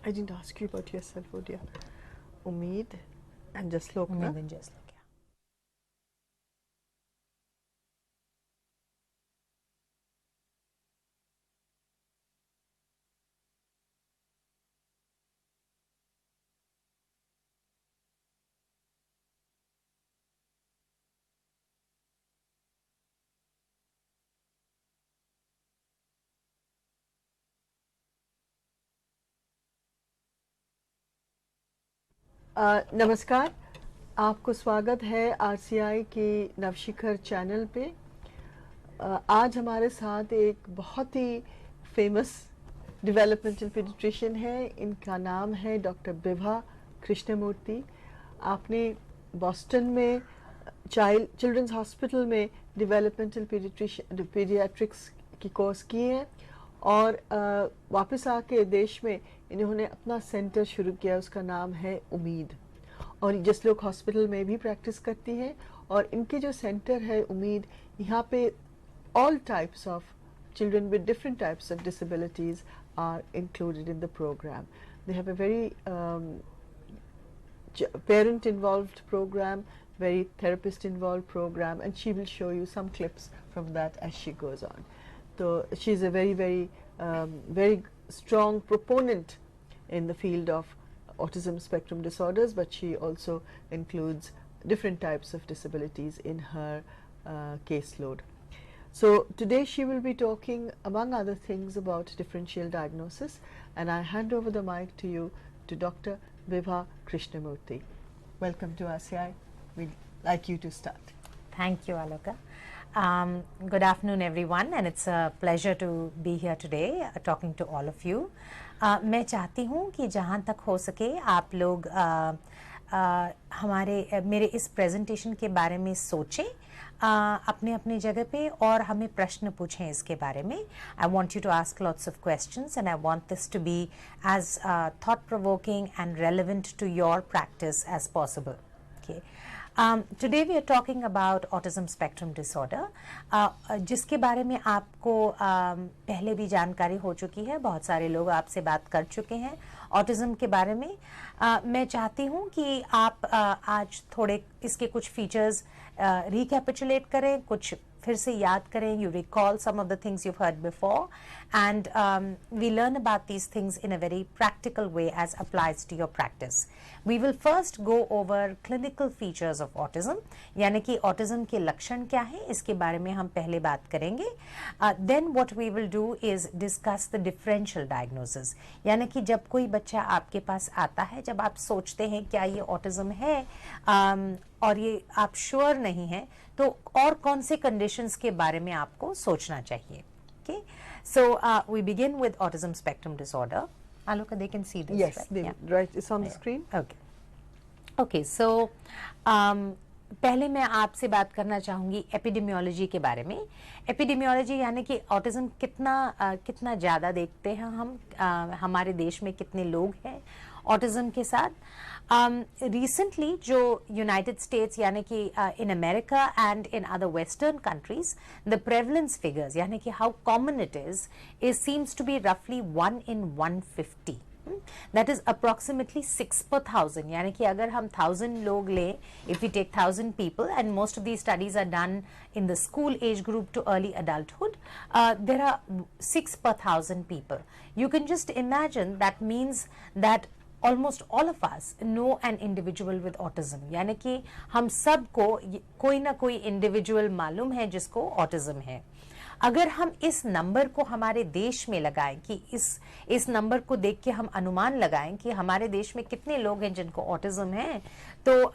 I didn't ask you about yourself, oh dear. Umeed and Jaslok. Umeed and Jaslok. नमस्कार, आपको स्वागत है RCI की नवशिखर चैनल पे। आज हमारे साथ एक बहुत ही फेमस डेवलपमेंटल पीडियाट्रिशियन है। इनका नाम है डॉक्टर बिभा कृष्णमूर्ति। आपने बॉस्टन में चिल्ड्रंस हॉस्पिटल में डेवलपमेंटल पीडियाट्रिक्स की कोर्स किए हैं और वापस आके देश में इन्होंने अपना सेंटर शुरू किया, उसका नाम है उम्मीद, और जसलोक हॉस्पिटल में भी प्रैक्टिस करती हैं। और इनके जो सेंटर है उम्मीद, यहाँ पे all types of children with different types of disabilities are included in the program. They have a very parent involved program, very therapist involved program, and she will show you some clips from that as she goes on. So she's a very strong proponent in the field of autism spectrum disorders, but she also includes different types of disabilities in her caseload. So today she will be talking, among other things, about differential diagnosis, and I hand over the mic to you, to Dr. Vibha Krishnamurthy. Welcome to RCI. We'd like you to start. Thank you, Aloka. Good afternoon, everyone, and it's a pleasure to be here today talking to all of you. मैं चाहती हूँ कि जहाँ तक हो सके आप लोग मेरे इस प्रेजेंटेशन के बारे में सोचें अपने अपने जगह पे और हमें प्रश्न पूछें इसके बारे में. I want you to ask lots of questions and I want this to be as thought provoking and relevant to your practice as possible. Okay. Today we are talking about autism spectrum disorder, जिसके बारे में आपको पहले भी जानकारी हो चुकी है. बहुत सारे लोग आपसे बात कर चुके हैं ऑटिज्म के बारे में. मैं चाहती हूँ कि आप आज थोड़े इसके कुछ फीचर्स रिकैपिचुलेट करें, कुछ फिर से याद करें. You recall some of the things you've heard before, and we learn about these things in a very practical way as applies to your practice. We will first go over clinical features of autism, यानी कि autism के लक्षण क्या हैं, इसके बारे में हम पहले बात करेंगे. Then what we will do is discuss the differential diagnosis, यानी कि जब कोई बच्चा आपके पास आता है, जब आप सोचते हैं क्या ये autism है और ये आप श्योर नहीं है, तो और कौन से कंडीशंस के बारे में आपको सोचना चाहिए. Okay, so we begin with autism spectrum disorder. Aloka, they can see this. Yes, right? they, Yeah. right. It's on the screen. Okay. Okay, so पहले मैं आपसे बात करना चाहूँगी एपिडेमियोलॉजी के बारे में. एपिडेमियोलॉजी यानी कि ऑटिज्म कितना ज़्यादा देखते हैं हम, हमारे देश में कितने लोग हैं ऑटिज्म के साथ. रिसेंटली जो यूनाइटेड स्टेट्स यानी कि in America and in other western countries, the prevalence figures यानी कि how common it is seems to be रफली 1 in 150. That is approximately 6 per 1000. यानी कि अगर हम 1000 लोग लें, if we take 1000 people, and most of these studies are done in the school age group to early adulthood, there are 6 per 1000 people. You can just imagine that means that almost all of us know an individual with autism. यानी कि हम सबको कोई ना कोई individual मालूम है जिसको autism है. अगर हम इस नंबर को हमारे देश में लगाएं कि इस नंबर को देख के हम अनुमान लगाएं कि हमारे देश में कितने लोग हैं जिनको ऑटिज्म है, तो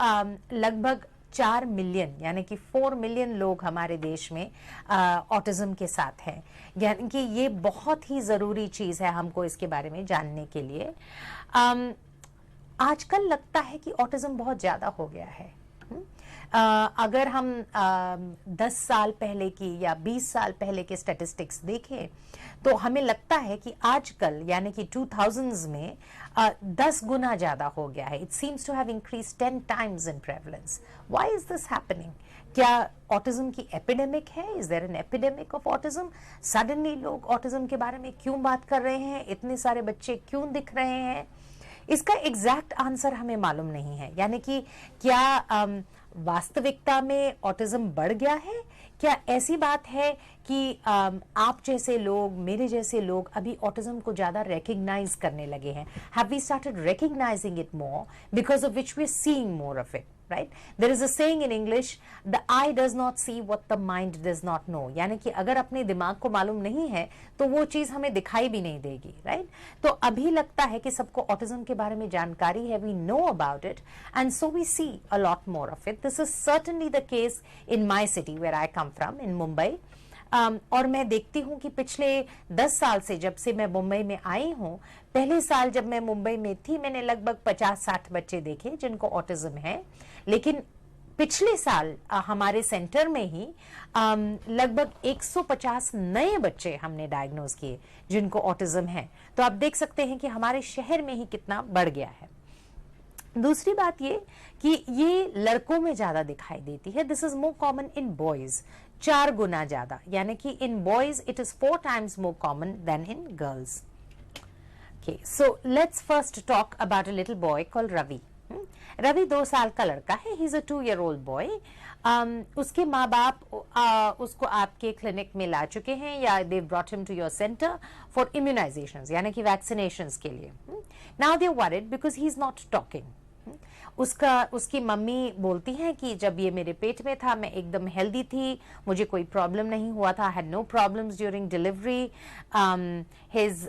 लगभग 4 मिलियन यानी कि 4 मिलियन लोग हमारे देश में ऑटिज्म के साथ हैं. यानी कि ये बहुत ही ज़रूरी चीज़ है हमको इसके बारे में जानने के लिए. आजकल लगता है कि ऑटिज्म बहुत ज़्यादा हो गया है. अगर हम 10 साल पहले की या 20 साल पहले के स्टैटिस्टिक्स देखें तो हमें लगता है कि आजकल यानी कि 2000s में 10 गुना ज्यादा हो गया है. It seems to have increase 10 times in prevalence. Why is this happening? क्या ऑटिज्म की एपिडेमिक है? Is there an epidemic of autism? Suddenly लोग ऑटिज्म के बारे में क्यों बात कर रहे हैं? इतने सारे बच्चे क्यों दिख रहे हैं? इसका एग्जैक्ट आंसर हमें मालूम नहीं है. यानी कि क्या वास्तविकता में ऑटिज्म बढ़ गया है? क्या ऐसी बात है कि आप जैसे लोग, मेरे जैसे लोग अभी ऑटिज्म को ज्यादा रिकग्नाइज करने लगे हैं? Have we started recognising it more because of which we are seeing more of it? Right? There is a saying in English, the eye does not see what the mind does not know. यानी कि अगर अपने दिमाग को मालूम नहीं है तो वो चीज हमें दिखाई भी नहीं देगी. राइट? तो अभी लगता है कि सबको ऑटिज्म के बारे में जानकारी है. We know about it and so we see a lot more of it. This is certainly the case in my city where I come from, in Mumbai. और मैं देखती हूँ कि पिछले 10 साल से, जब से मैं मुंबई में आई हूँ, पहले साल जब मैं मुंबई में थी मैंने लगभग 50-60 बच्चे देखे जिनको ऑटिज्म है. लेकिन पिछले साल हमारे सेंटर में ही लगभग 150 नए बच्चे हमने डायग्नोज किए जिनको ऑटिज्म है. तो आप देख सकते हैं कि हमारे शहर में ही कितना बढ़ गया है. दूसरी बात ये कि ये लड़कों में ज्यादा दिखाई देती है. This is more common in boys, 4 गुना ज्यादा. यानी कि in boys it is 4 times more common than in girls. Okay, so let's first talk about a little boy called Ravi. Ravi 2 साल का लड़का है. He is a 2-year-old boy. उसके माँ बाप उसको आपके क्लिनिक में ला चुके हैं या they brought him to your centre for immunisations यानी कि वैक्सीनेशंस के लिए. Now they are worried because he is not talking. उसकी मम्मी बोलती हैं कि जब ये मेरे पेट में था मैं एकदम हेल्दी थी, मुझे कोई प्रॉब्लम नहीं हुआ था. Had no problems during delivery. His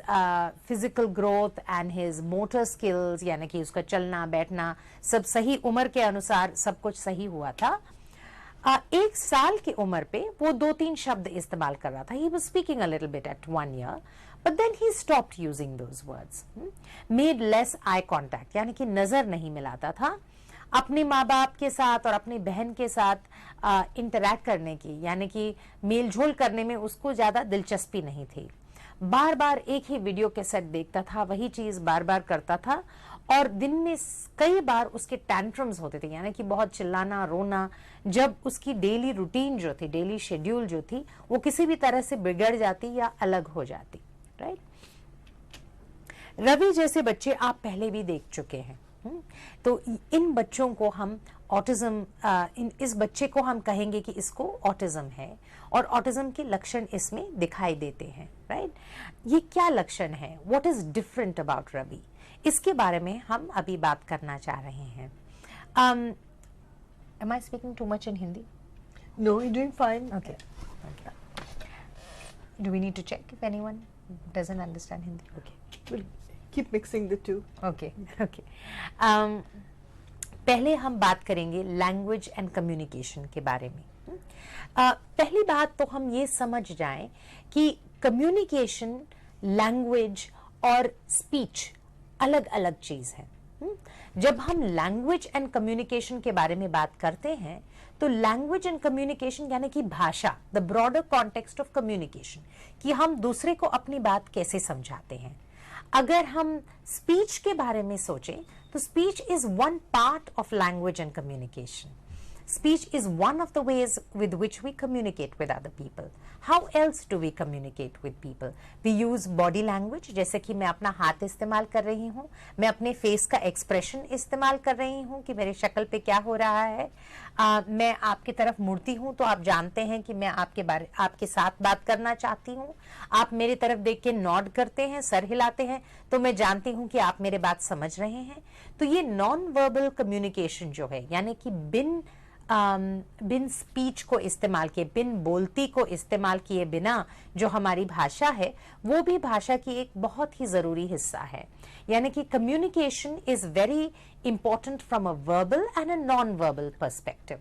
physical growth and his motor skills यानी कि उसका चलना बैठना सब सही, उम्र के अनुसार सब कुछ सही हुआ था. 1 साल की उम्र पे वो 2-3 शब्द इस्तेमाल कर रहा था. He was speaking a little bit at 1 year. But then he stopped using those words. Made less eye contact, यानी कि नजर नहीं मिलाता था. अपने माँ बाप के साथ और अपनी बहन के साथ इंटरैक्ट करने की यानी कि मेल झोल करने में उसको ज्यादा दिलचस्पी नहीं थी. बार बार एक ही वीडियो कैसेट देखता था, वही चीज बार बार करता था और दिन में कई बार उसके टैंट्रम्स होते थे यानी कि बहुत चिल्लाना रोना. जब उसकी डेली रूटीन जो थी, डेली शेड्यूल जो थी, वो किसी भी तरह से बिगड़ जाती या अलग हो जाती. राइट? रवि जैसे बच्चे आप पहले भी देख चुके हैं. तो इन बच्चों को हम ऑटिज्म, इस बच्चे को हम कहेंगे कि इसको ऑटिज्म है और ऑटिज्म के लक्षण इसमें दिखाई देते हैं. राइट? ये क्या लक्षण है? What is different about Ravi? इसके बारे में हम अभी बात करना चाह रहे हैं. Am I speaking too much in Hindi? No, you're doing fine. Okay. Do we need to check if anyone doesn't understand Hindi? Okay. We'll keep mixing the two. Okay. Okay. पहले हम बात करेंगे लैंग्वेज एंड कम्युनिकेशन के बारे में. पहली बात तो हम ये समझ जाएं कि कम्युनिकेशन, लैंग्वेज और स्पीच अलग अलग चीज है. जब हम लैंग्वेज एंड कम्युनिकेशन के बारे में बात करते हैं तो लैंग्वेज एंड कम्युनिकेशन यानी कि भाषा, the broader context of communication, कि हम दूसरे को अपनी बात कैसे समझाते हैं. अगर हम स्पीच के बारे में सोचें तो speech is one part of language and communication. Speech is one of the ways with which we communicate with other people. How else do we communicate with people? We use body language, जैसे कि मैं अपना हाथ इस्तेमाल कर रही हूँ, मैं अपने फेस का एक्सप्रेशन इस्तेमाल कर रही हूँ कि मेरे शक्ल पे क्या हो रहा है. मैं आपकी तरफ मुड़ती हूँ तो आप जानते हैं कि मैं आपके साथ बात करना चाहती हूँ. आप मेरी तरफ देख के नॉड करते हैं, सर हिलाते हैं, तो मैं जानती हूँ कि आप मेरे बात समझ रहे हैं. तो ये नॉन वर्बल कम्युनिकेशन जो है यानी कि बिन स्पीच को इस्तेमाल किए, बिन बोलती को इस्तेमाल किए बिना जो हमारी भाषा है वो भी भाषा की एक बहुत ही जरूरी हिस्सा है. यानी कि communication is very important from a verbal and a non verbal perspective.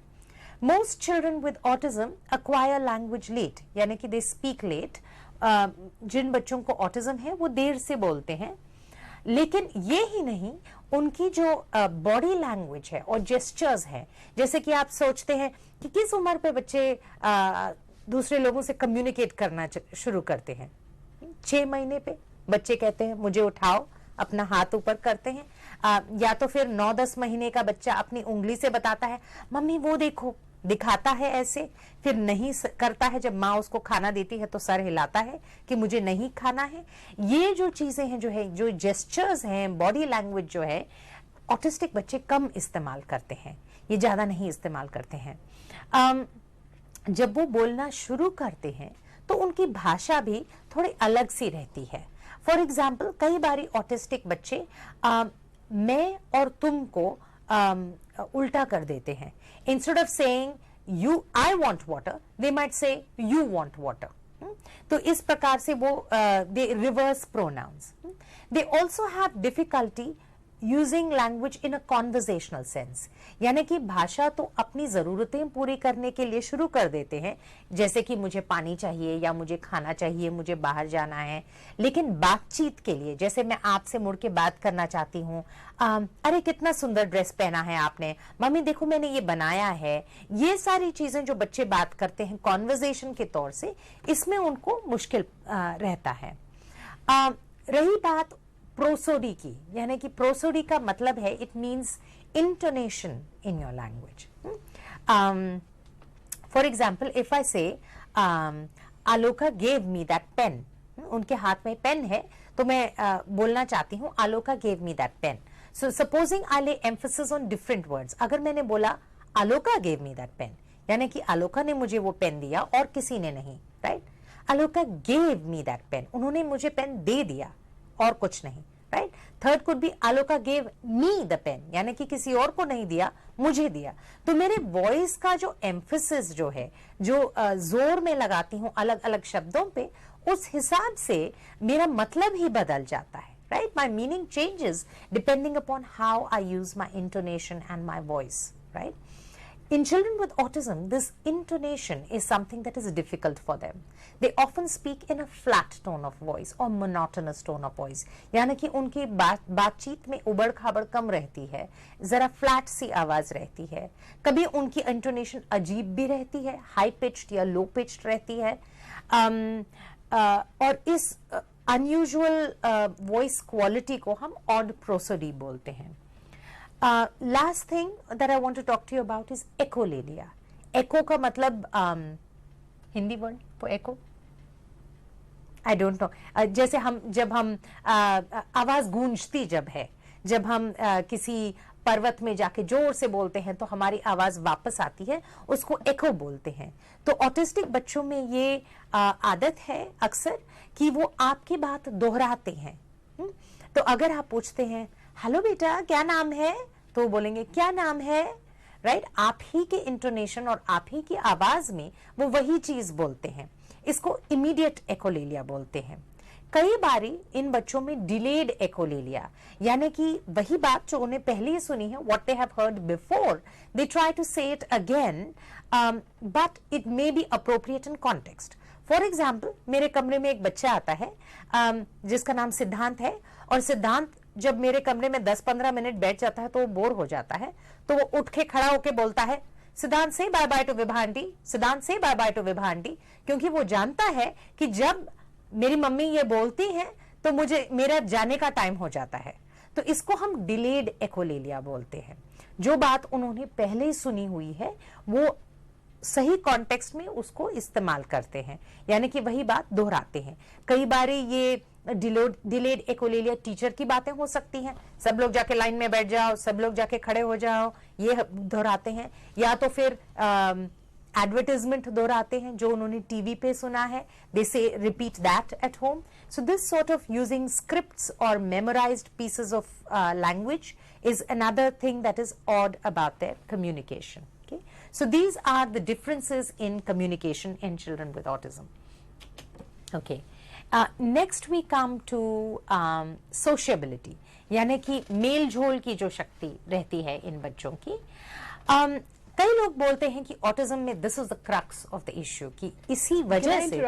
Most children with autism acquire language late यानी कि दे स्पीक लेट. जिन बच्चों को ऑटिज्म है वो देर से बोलते हैं. लेकिन ये ही नहीं, उनकी जो बॉडी लैंग्वेज है और जेस्चर्स है, जैसे कि आप सोचते हैं कि किस उम्र पे बच्चे दूसरे लोगों से कम्युनिकेट करना शुरू करते हैं? 6 महीने पे बच्चे कहते हैं मुझे उठाओ, अपना हाथ ऊपर करते हैं। या तो फिर 9-10 महीने का बच्चा अपनी उंगली से बताता है मम्मी वो देखो, दिखाता है ऐसे, फिर नहीं करता है। जब माँ उसको खाना देती है तो सर हिलाता है कि मुझे नहीं खाना है। ये जो चीजें हैं, जो है, जो जेस्चर्स हैं, बॉडी लैंग्वेज जो है, ऑटिस्टिक बच्चे कम इस्तेमाल करते हैं, ये ज्यादा नहीं इस्तेमाल करते हैं। जब वो बोलना शुरू करते हैं तो उनकी भाषा भी थोड़ी अलग सी रहती है। फॉर एग्जाम्पल, कई बारी ऑटिस्टिक बच्चे मैं और तुम को उल्टा कर देते हैं। Instead of saying you I want water, they might say you want water. तो इस प्रकार से वो they reverse pronouns. They also have difficulty using language in a conversational sense, यानी कि भाषा तो अपनी जरूरतें पूरी करने के लिए शुरू कर देते हैं, जैसे कि मुझे पानी चाहिए या मुझे खाना चाहिए, मुझे बाहर जाना है। लेकिन बातचीत के लिए, जैसे मैं आपसे मुड़ के बात करना चाहती हूँ, अरे कितना सुंदर ड्रेस पहना है आपने, मम्मी देखो मैंने ये बनाया है, ये सारी चीजें जो बच्चे बात करते हैं कॉन्वर्जेशन के तौर से, इसमें उनको मुश्किल रहता है। रही बात प्रोसोडी की, यानी कि प्रोसोडी का मतलब है it means intonation in your language. For example, if I से Aloka gave me that pen, उनके हाथ में पेन है तो मैं बोलना चाहती हूँ Aloka gave me that pen. So supposing I lay emphasis on different words, अगर मैंने बोला Aloka gave me that pen, यानी कि आलोका ने मुझे वो पेन दिया और किसी ने नहीं, right? Aloka gave me that pen, उन्होंने मुझे पेन दे दिया और कुछ नहीं, right? Third could be Aloka gave me the pen, यानी कि किसी और को नहीं दिया, मुझे दिया। तो मेरे वॉइस का जो एम्फेसिस जो है, जो जोर में लगाती हूँ अलग अलग शब्दों पे, उस हिसाब से मेरा मतलब ही बदल जाता है, right? My meaning changes depending upon how I use my intonation and my voice, right? In children with autism, this intonation is something that is difficult for them. They often speak in a flat tone of voice or monotonous tone of voice. यानी कि उनकी बातचीत में उबड़ खाबड़ कम रहती है, जरा फ्लैट सी आवाज रहती है। कभी उनकी इंटोनेशन अजीब भी रहती है, हाई पिच्ड या लो पिच्ड रहती है। और इस अनयूजुअल वॉइस क्वालिटी को हम ऑड प्रोसोडी बोलते हैं। Last thing that I want to talk to you about is echolalia. Echo का मतलब Hindi word for echo? I don't know. जैसे जब हम आवाज गूंजती जब हम किसी पर्वत में जाके जोर से बोलते हैं तो हमारी आवाज वापस आती है, उसको एको बोलते हैं। तो ऑटिस्टिक बच्चों में ये आदत है अक्सर कि वो आपकी बात दोहराते हैं। तो अगर आप पूछते हैं हेलो बेटा क्या नाम है, तो बोलेंगे क्या नाम है, राइट? आप ही के इंटोनेशन और आप ही की आवाज में वो वही चीज बोलते हैं। इसको इमीडिएट एकोलेलिया बोलते हैं। कई बारी इन बच्चों में डिलेड एकोलेलिया, यानी कि वही बात जो उन्हें पहले ही सुनी है, what they have heard before, they try to say it again, but it may be appropriate in context. For example, मेरे कमरे में एक बच्चा आता है जिसका नाम सिद्धांत है, और सिद्धांत जब मेरे कमरे में 10-15 मिनट बैठ जाता है तो वो बोर हो जाता है, तो वो उठ के खड़ा होके बोलता है सिद्धांत से bye bye to Vibha aunty, Siddhant से bye bye to Vibha aunty, क्योंकि वो जानता है कि जब मेरी मम्मी ये बोलती हैं तो मुझे मेरा जाने का टाइम हो जाता है। तो इसको हम डिलेड एकोलेलिया बोलते हैं। जो बात उन्होंने पहले ही सुनी हुई है वो सही कॉन्टेक्स्ट में उसको इस्तेमाल करते हैं, यानी कि वही बात दोहराते हैं। कई बार ये डिलेड एकोलेलिया टीचर की बातें हो सकती हैं, सब लोग जाके लाइन में बैठ जाओ, सब लोग जाके खड़े हो जाओ, ये दोहराते हैं। या तो फिर एडवर्टाइजमेंट दोहराते हैं जो उन्होंने टीवी पे सुना है, they say repeat that at home. So this sort of using scripts और memorised pieces of language is another thing that is odd about their communication. Okay, so these are the differences in communication in children with autism. Okay, next we come to sociability, यानी कि mail जोल की जो शक्ति रहती है इन बच्चों की। कई लोग बोलते हैं कि ऑटिज्म में this is the crux of the issue, कि इसी वजह से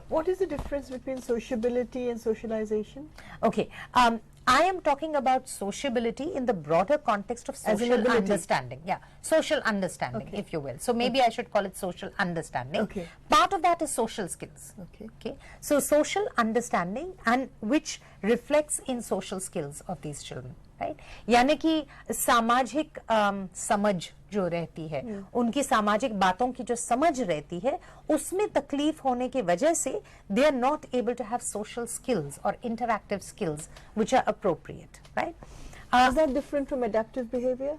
What is the difference between sociability and socialization? Okay, I am talking about sociability in the broader context of As an social ability. understanding. Yeah, social understanding, Okay. if you will. So maybe I should call it social understanding. Okay. Part of that is social skills. Okay. Okay. So social understanding, and which reflects in social skills of these children. Right यानी कि सामाजिक समझ जो रहती है, उनकी सामाजिक बातों की जो समझ रहती है, उसमें तकलीफ होने की वजह से they are not able to have social skills और interactive skills which are appropriate, right? Is that different from adaptive behavior?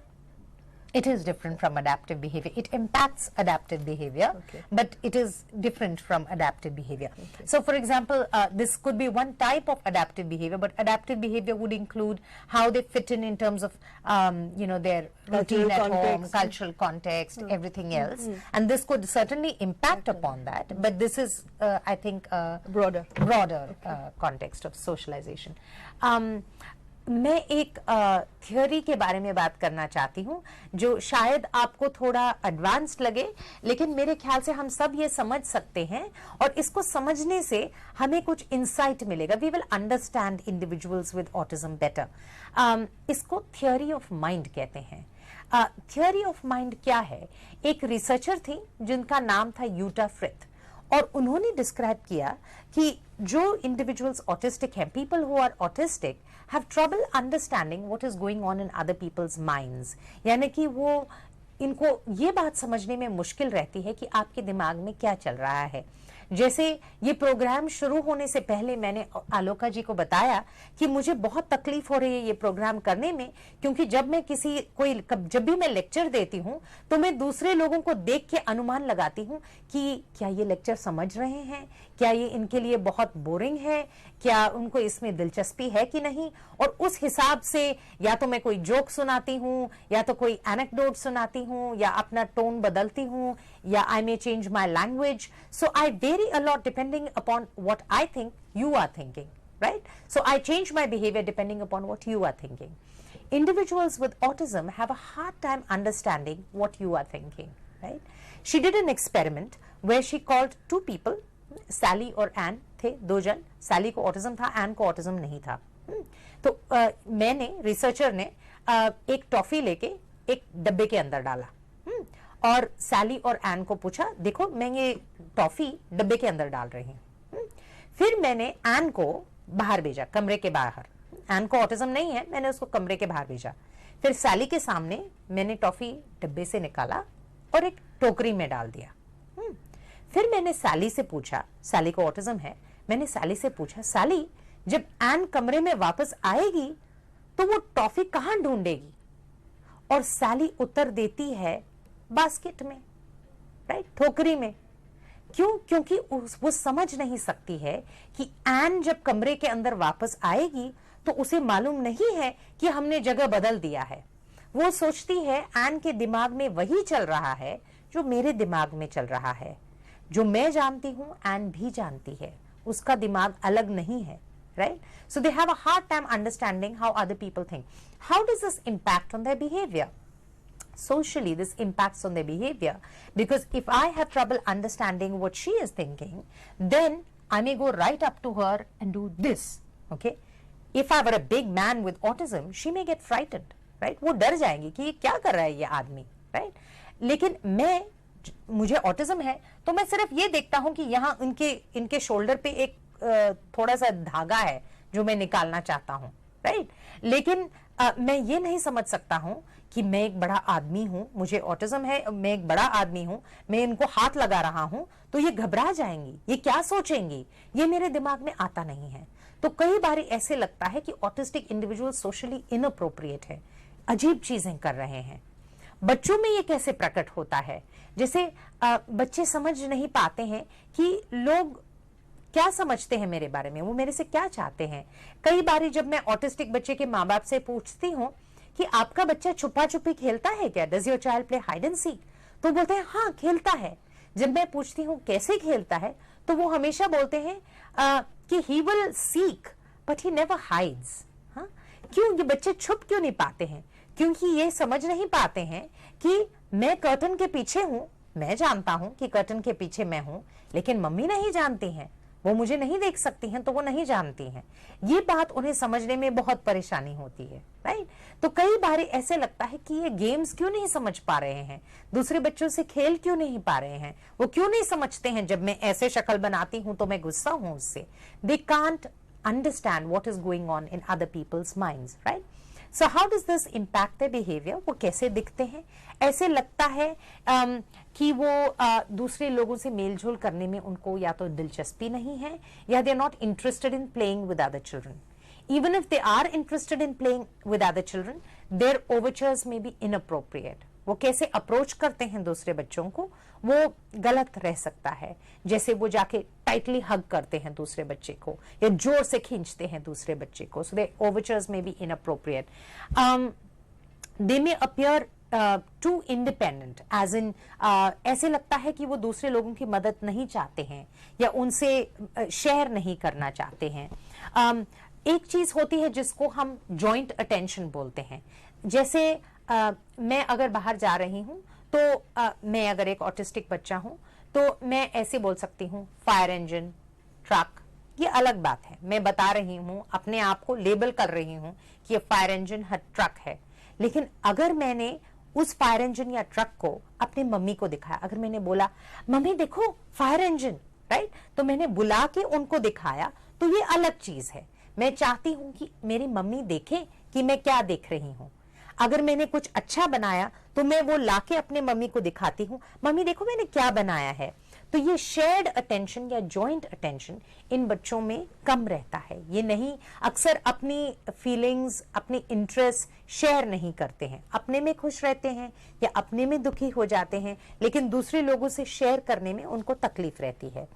It is different from adaptive behavior. It impacts adaptive behavior, Okay. but it is different from adaptive behavior. So, for example, this could be one type of adaptive behavior, but adaptive behavior would include how they fit in terms of, their routine at home, context. cultural context, everything else. And this could certainly impact upon that, but this is, I think, Broader. context of socialization. मैं एक theory के बारे में बात करना चाहती हूँ जो शायद आपको थोड़ा एडवांस्ड लगे, लेकिन मेरे ख्याल से हम सब ये समझ सकते हैं और इसको समझने से हमें कुछ इंसाइट मिलेगा. We will understand individuals with autism better. इसको थ्योरी ऑफ माइंड कहते हैं. थ्योरी ऑफ माइंड क्या है? एक रिसर्चर थी जिनका नाम था यूटा फ्रिथ, और उन्होंने डिस्क्राइब किया कि जो इंडिविजुअल्स ऑटिस्टिक हैं, people who are autistic have trouble understanding what is going on in other people's minds. यानी कि वो इनको ये बात समझने में मुश्किल रहती है कि आपके दिमाग में क्या चल रहा है. जैसे ये प्रोग्राम शुरू होने से पहले मैंने आलोका जी को बताया कि मुझे बहुत तकलीफ हो रही है ये प्रोग्राम करने में, क्योंकि जब भी मैं लेक्चर देती हूँ तो मैं दूसरे लोगों को देख के अनुमान लगाती हूँ कि क्या ये लेक्चर समझ रहे हैं, क्या ये इनके लिए बहुत बोरिंग है, क्या उनको इसमें दिलचस्पी है कि नहीं, और उस हिसाब से या तो मैं कोई जोक सुनाती हूँ या तो कोई एनेक्डोट सुनाती हूँ या अपना टोन बदलती हूँ या I may change my language. So I vary a lot depending upon what I think you are thinking, right? So I change my behavior depending upon what you are thinking. Individuals with autism have a hard time understanding what you are thinking, right? She did an experiment where she called two people, Sally और Anne थे, दो जन. Sally को autism था, Anne को autism नहीं था. तो मैंने, रिसर्चर ने एक टॉफी लेके एक डब्बे के अंदर डाला और सैली और एन को पूछा, देखो मैं ये टॉफी डब्बे के अंदर डाल रही हूँ. फिर मैंने एन को बाहर भेजा, कमरे के बाहर. एन को ऑटिज्म नहीं है, मैंने उसको कमरे के बाहर भेजा. फिर सैली के सामने मैंने टॉफी डब्बे से निकाला और एक टोकरी में डाल दिया. फिर मैंने सैली से पूछा, सैली को ऑटिज्म है, मैंने सैली से पूछा, सैली जब एन कमरे में वापस आएगी तो वो टॉफी कहां ढूंढेगी? और सैली उत्तर देती है, बास्केट में, राइट, ठोकरी में. क्यों? क्योंकि वो समझ नहीं सकती है कि एन जब कमरे के अंदर वापस आएगी तो उसे मालूम नहीं है कि हमने जगह बदल दिया है. वो सोचती है एन के दिमाग में वही चल रहा है जो मेरे दिमाग में चल रहा है. जो मैं जानती हूं एन भी जानती है, उसका दिमाग अलग नहीं है, right? So they have a hard time understanding how other people think. How does this impact on their behavior? Socially, this impacts on their behavior because if I have trouble understanding what she is thinking, then I may go right up to her and do this, okay? If I were a big man with autism, she may get frightened, right? वो डर जाएंगी कि ये क्या कर रहा है ये आदमी, right? लेकिन मुझे ऑटिज्म है तो मैं सिर्फ ये देखता हूं कि यहाँ इनके शोल्डर पे एक थोड़ा सा धागा है जो मैं निकालना चाहता हूं, राइट? लेकिन मैं ये नहीं समझ सकता हूं कि मैं एक बड़ा आदमी हूं, मुझे ऑटिज्म है, मैं एक बड़ा आदमी हूं, मैं इनको हाथ लगा रहा हूं तो ये घबरा जाएंगी, ये क्या सोचेंगी, ये मेरे दिमाग में आता नहीं है. तो कई बार ऐसे लगता है कि ऑटिस्टिक इंडिविजुअल सोशली इनअप्रोप्रिएट है, अजीब चीजें कर रहे हैं. बच्चों में ये कैसे प्रकट होता है? जैसे बच्चे समझ नहीं पाते हैं कि लोग क्या समझते हैं मेरे बारे में, वो मेरे से क्या चाहते हैं. कई बार जब मैं ऑटिस्टिक बच्चे के माँ बाप से पूछती हूँ कि आपका बच्चा छुपा छुपी खेलता है क्या, does your child play hide and seek, तो बोलते हैं हाँ खेलता है. जब मैं पूछती हूँ कैसे खेलता है तो वो हमेशा बोलते हैं कि he will seek but he never hides. हाँ, क्यों? ये बच्चे छुप क्यों नहीं पाते हैं? क्योंकि ये समझ नहीं पाते हैं कि मैं कर्टन के पीछे हूं, मैं जानता हूं कि कर्टन के पीछे मैं हूं, लेकिन मम्मी नहीं जानती हैं. वो मुझे नहीं देख सकती हैं तो वो नहीं जानती हैं। ये बात उन्हें समझने में बहुत परेशानी होती है, राइट। तो कई बार ऐसे लगता है कि ये गेम्स क्यों नहीं समझ पा रहे हैं, दूसरे बच्चों से खेल क्यों नहीं पा रहे हैं, वो क्यों नहीं समझते हैं जब मैं ऐसे शक्ल बनाती हूं तो मैं गुस्सा हूं उससे। They can't understand what is going on in other people's minds, right. So how does this impact the behaviour, वो कैसे दिखते हैं। ऐसे लगता है कि वो दूसरे लोगों से मेलजोल करने में उनको या तो दिलचस्पी नहीं है, या they are not interested in playing with other children. Even if they are interested in playing with other children, their overtures may be inappropriate. वो कैसे अप्रोच करते हैं दूसरे बच्चों को, वो गलत रह सकता है। जैसे वो जाके टाइटली हग करते हैं दूसरे बच्चे को, या जोर से खींचते हैं दूसरे बच्चे को। So their overtures may be inappropriate. They may appear too independent, as in ऐसे लगता है कि वो दूसरे लोगों की मदद नहीं चाहते हैं, या उनसे शेयर नहीं करना चाहते हैं। एक चीज होती है जिसको हम जॉइंट अटेंशन बोलते हैं। जैसे मैं अगर बाहर जा रही हूं तो मैं अगर एक ऑटिस्टिक बच्चा हूं तो मैं ऐसे बोल सकती हूं फायर इंजन, ट्रक, ये अलग बात है। मैं बता रही हूं, अपने आप को लेबल कर रही हूं कि ये फायर इंजन है, ट्रक है। लेकिन अगर मैंने उस फायर इंजन या ट्रक को अपनी मम्मी को दिखाया, अगर मैंने बोला मम्मी देखो फायर इंजन, राइट, तो मैंने बुला के उनको दिखाया, तो ये अलग चीज है। मैं चाहती हूं कि मेरी मम्मी देखे कि मैं क्या देख रही हूं। अगर मैंने कुछ अच्छा बनाया तो मैं वो लाके अपने मम्मी को दिखाती हूं, मम्मी देखो मैंने क्या बनाया है। तो ये शेयर्ड अटेंशन या जॉइंट अटेंशन इन बच्चों में कम रहता है। ये नहीं, अक्सर अपनी फीलिंग्स, अपनी इंटरेस्ट शेयर नहीं करते हैं, अपने में खुश रहते हैं या अपने में दुखी हो जाते हैं, लेकिन दूसरे लोगों से शेयर करने में उनको तकलीफ रहती है।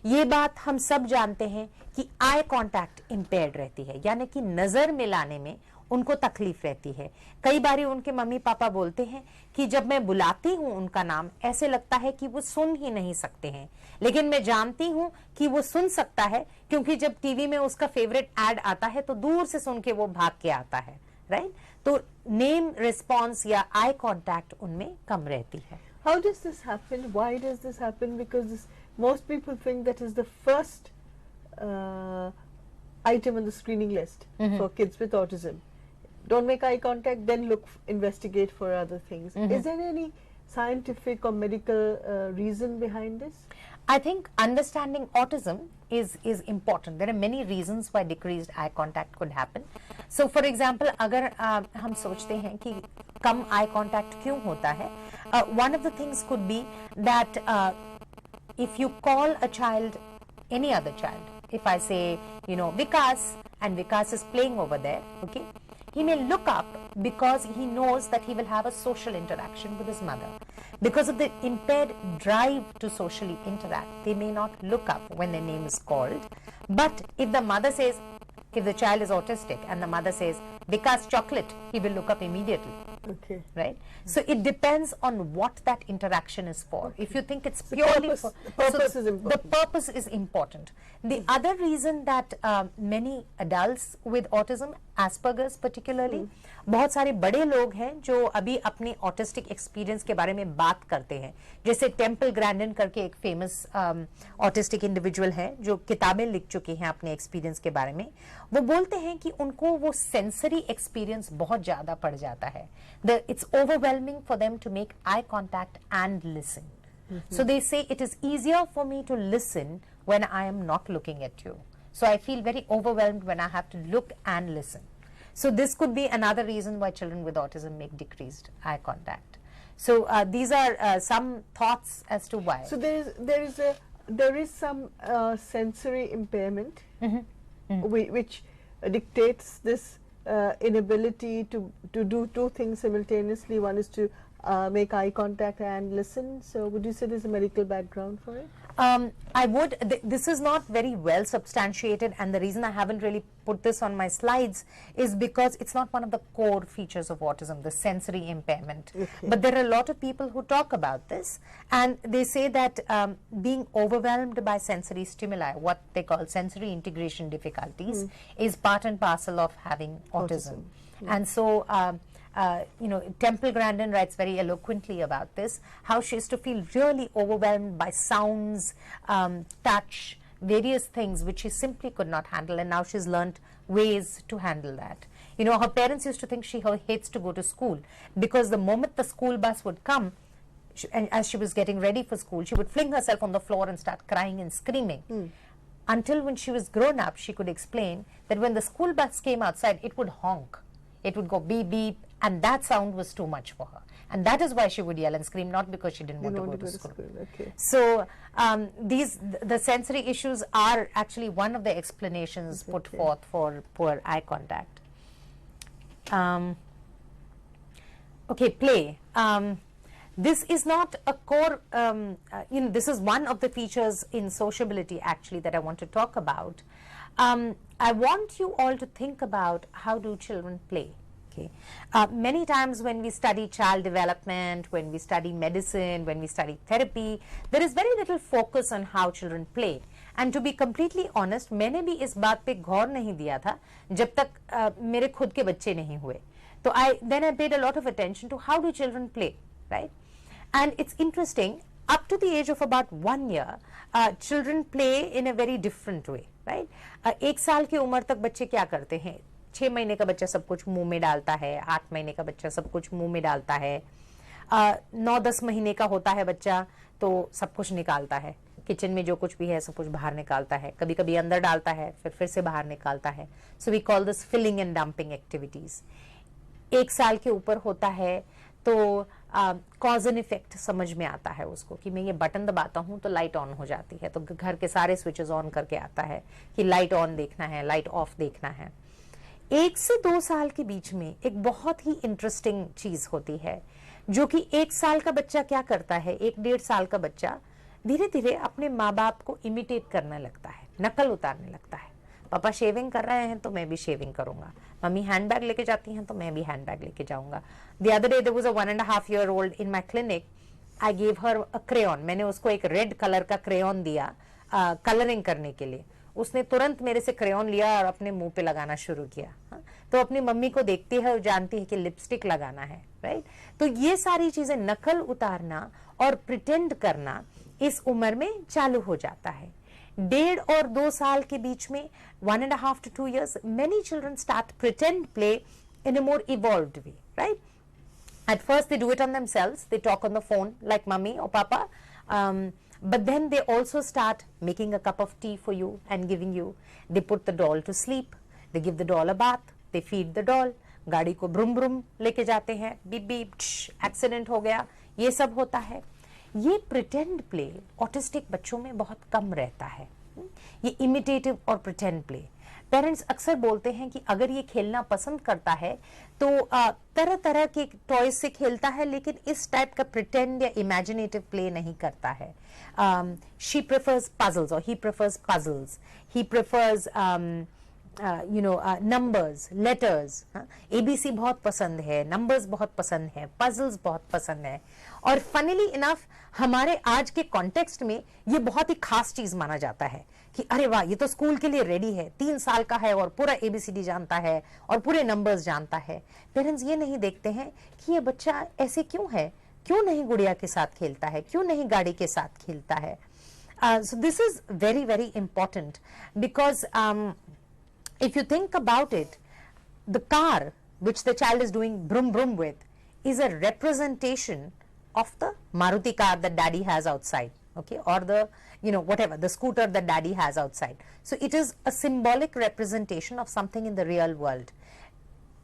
ये बात हम सब जानते हैं कि आई कांटेक्ट इंपेयर्ड रहती है, यानी कि नजर मिलाने में उनको तकलीफ रहती है। कई बार उनके मम्मी पापा बोलते हैं कि जब मैं बुलाती हूं उनका नाम, ऐसे लगता है कि वो सुन ही नहीं सकते हैं, लेकिन मैं जानती हूं कि वो सुन सकता है, क्योंकि जब टीवी में उसका फेवरेट एड आता है तो दूर से सुन के वो भाग के आता है, राइट। तो नेम रिस्पॉन्स या आई कांटेक्ट उनमें कम रहती है। How does this happen? Why does this happen? Because most people think that is the first item on the screening list for kids with autism. Don't make eye contact, then investigate for other things. Is there any scientific or medical reason behind this? I think understanding autism is important. There are many reasons why decreased eye contact could happen. So, for example, अगर हम सोचते हैं कि कम eye contact क्यों होता है, one of the things could be that if you call a child, any other child, if I say, you know, Vikas, and Vikas is playing over there, okay, he may look up because he knows that he will have a social interaction with his mother. Because of the impaired drive to socially interact, they may not look up when their name is called. But if the mother says, if the child is autistic and the mother says, Vikas chocolate, he will look up immediately. Okay. Right? So it depends on what that interaction is for. Okay. If you think it's purely the purpose is important. The purpose is important. The other reason that many adults with autism, Asperger's particularly, बहुत सारे बड़े लोग हैं जो अभी अपने autistic experience के बारे में बात करते हैं। जैसे टेम्पल ग्रैंडन करके एक फेमस ऑटिस्टिक इंडिविजुअल है जो किताबें लिख चुके हैं अपने एक्सपीरियंस के बारे में। वो बोलते हैं कि उनको वो सेंसरी एक्सपीरियंस बहुत ज्यादा पड़ जाता है। It's overwhelming for them to make eye contact and listen. So they say it is easier for me to listen when I am not looking at you. So I feel very overwhelmed when I have to look and listen. So this could be another reason why children with autism make decreased eye contact. So these are some thoughts as to why. So there is some sensory impairment which dictates this inability to do two things simultaneously. One is to make eye contact and listen. So would you say there's a medical background for it? I would. This is not very well substantiated, and the reason I haven't really put this on my slides is because it's not one of the core features of autism, the sensory impairment. Okay. But there are a lot of people who talk about this, and they say that being overwhelmed by sensory stimuli, what they call sensory integration difficulties, is part and parcel of having autism. And so you know, Temple Grandin writes very eloquently about this, how she used to feel really overwhelmed by sounds, touch, various things which she simply could not handle, and now she's learnt ways to handle that. You know, her parents used to think she hates to go to school, because the moment the school bus would come, and as she was getting ready for school, she would fling herself on the floor and start crying and screaming. Until when she was grown up, she could explain that when the school bus came outside, it would honk. It would go beep, beep, and that sound was too much for her. And that is why she would yell and scream, not because she didn't want to go to school. Okay. So the sensory issues are actually one of the explanations put forth for poor eye contact. Okay, play. This is not a core, this is one of the features in sociability actually that I want to talk about. I want you all to think about, how do children play? Okay. Many times when we study child development, when we study medicine, when we study therapy, there is very little focus on how children play. And to be completely honest, मैंने भी इस बात पे गौर नहीं दिया था जब तक मेरे खुद के बच्चे नहीं हुए. So then I paid a lot of attention to how do children play, right? And it's interesting, up to the age of about 1 year, children play in a very different way, right? 1 साल की उम्र तक बच्चे क्या करते हैं? 6 महीने का बच्चा सब कुछ मुंह में डालता है, 8 महीने का बच्चा सब कुछ मुंह में डालता है, 9-10 महीने का होता है बच्चा तो सब कुछ निकालता है, किचन में जो कुछ भी है सब कुछ बाहर निकालता है, कभी कभी अंदर डालता है फिर से बाहर निकालता है. So we call this filling and dumping activities. 1 साल के ऊपर होता है तो कॉज एंड इफेक्ट समझ में आता है उसको, कि मैं ये बटन दबाता हूँ तो लाइट ऑन हो जाती है, तो घर के सारे स्विचेस ऑन करके आता है कि लाइट ऑन देखना है, लाइट ऑफ देखना है. 1 से 2 साल के बीच में एक बहुत ही इंटरेस्टिंग चीज होती है, जो कि 1 साल का बच्चा क्या करता है, 1-1.5 साल का बच्चा धीरे धीरे अपने माँ बाप को इमिटेट करने लगता है, नकल उतारने लगता है. पापा शेविंग कर रहे हैं तो मैं भी शेविंग करूंगा, मम्मी हैंडबैग लेके जाती हैं तो मैं भी हैंडबैग लेके जाऊंगा. The other day there was a 1.5-year-old in my clinic. I gave her a crayon. मैंने उसको एक रेड कलर का क्रेयॉन दिया कलरिंग करने के लिए. उसने तुरंत मेरे से क्रेयॉन लिया और अपने मुंह पे लगाना शुरू किया. तो अपनी मम्मी को देखती है और जानती है कि लिपस्टिक लगाना है, राइट? तो ये सारी चीजें, नकल उतारना और प्रिटेंड करना इस उम्र में चालू हो जाता है. 1.5 और 2 साल के बीच में, 1.5 to 2 years, many children start pretend play in a more evolved way, right? At first they do it on themselves, they talk on the phone like mummy or papa, but then they also start making a cup of tea for you and giving you. They put the doll to sleep, they give the doll a bath, they feed the doll, गाड़ी को ब्रुम ब्रुम लेके जाते हैं, beep beep, accident हो गया, ये सब होता है. ये प्रिटेंड प्ले ऑटिस्टिक बच्चों में बहुत कम रहता है. ये इमिटेटिव और प्रिटेंड प्ले. पेरेंट्स अक्सर बोलते हैं कि अगर ये खेलना पसंद करता है तो तरह तरह के टॉयज से खेलता है, लेकिन इस टाइप का प्रिटेंड या इमेजिनेटिव प्ले नहीं करता है. शी प्रेफर्स पजल्स और ही प्रेफर्स पजल्स. ही प्रेफर्स नंबर्स, लेटर्स. एबीसी बहुत पसंद है, नंबर्स बहुत पसंद है, पजल्स बहुत पसंद है. और फनीली इनफ हमारे आज के कॉन्टेक्स्ट में ये बहुत ही खास चीज माना जाता है कि अरे वाह, ये तो स्कूल के लिए रेडी है, 3 साल का है और पूरा एबीसीडी जानता है और पूरे नंबर्स जानता है. पेरेंट्स ये नहीं देखते हैं कि ये बच्चा ऐसे क्यों है, क्यों नहीं गुड़िया के साथ खेलता है, क्यों नहीं गाड़ी के साथ खेलता है. So this is very very important because if you think about it, the car which the child is doing brum brum with is a representation of the Maruti car that daddy has outside, okay, or the, whatever, the scooter that daddy has outside. So it is a symbolic representation of something in the real world.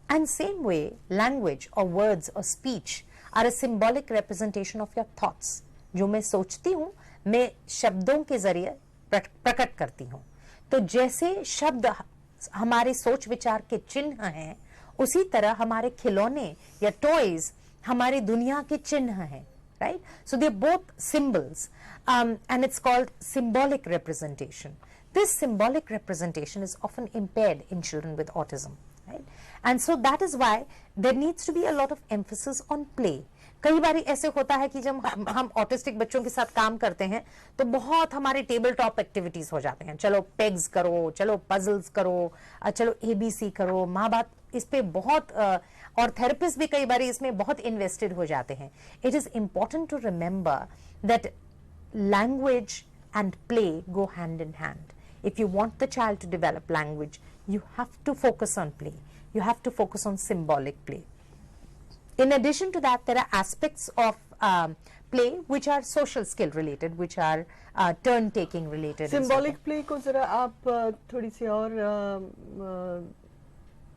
And same way, language or words or speech are a symbolic representation of your thoughts. जो मैं सोचती हूँ, मैं शब्दों के जरिए प्रकट करती हूँ. तो जैसे शब्द हमारे सोच विचार के चिन्ह हैं, उसी तरह हमारे खिलौने या टॉयज हमारी दुनिया के चिन्ह हैं, right? So they're both symbols, and it's called symbolic representation. This symbolic representation is often impaired in children with autism, right? And so that is why there needs to be a lot of emphasis on play. कई बार ऐसे होता है कि जब हम autistic बच्चों के साथ काम करते हैं तो बहुत हमारे टेबल टॉप एक्टिविटीज हो जाते हैं. चलो पेग्स करो, चलो पजल्स करो, चलो एबीसी करो. माँ बाप इस पे बहुत और थेरेपिस्ट भी कई बार इसमें बहुत इन्वेस्टेड हो जाते हैं. It is important to remember that language and play go hand in hand. If you want the child to develop language, you have to focus on play. You have to focus on symbolic play. In addition to that, there are aspects of play which are social skill related, which are turn taking related. Symbolic play को जरा आप थोड़ी सी और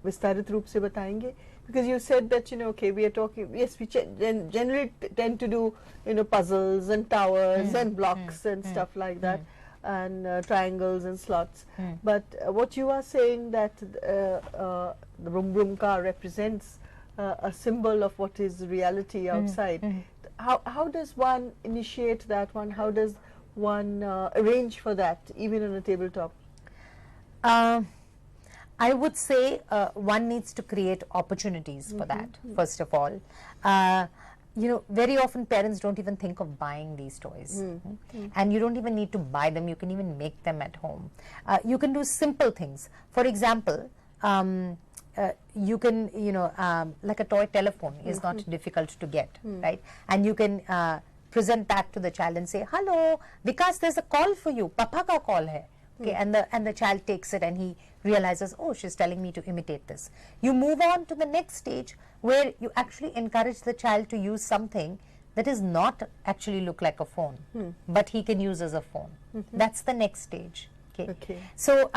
विस्तारित रूप से बताएंगे, because you said that, you know, okay, we are talking, yes, we generally tend to do, you know, puzzles and towers and blocks and stuff like that, and triangles and slots, but what you are saying that the Brum Brum car represents a symbol of what is reality outside. How does one initiate that one? How does one arrange for that, even on a tabletop? I would say one needs to create opportunities for that, first of all. You know, very often parents don't even think of buying these toys. And you don't even need to buy them. You can even make them at home. You can do simple things. For example, you can, you know, like a toy telephone is not difficult to get, right? And you can present that to the child and say, hello, Vikas, there's a call for you. Papa ka call hai. Okay, and the child takes it and he realizes, oh, she's telling me to imitate this. You move on to the next stage where you actually encourage the child to use something that is not actually look like a phone, but he can use as a phone. That's the next stage. Okay. So,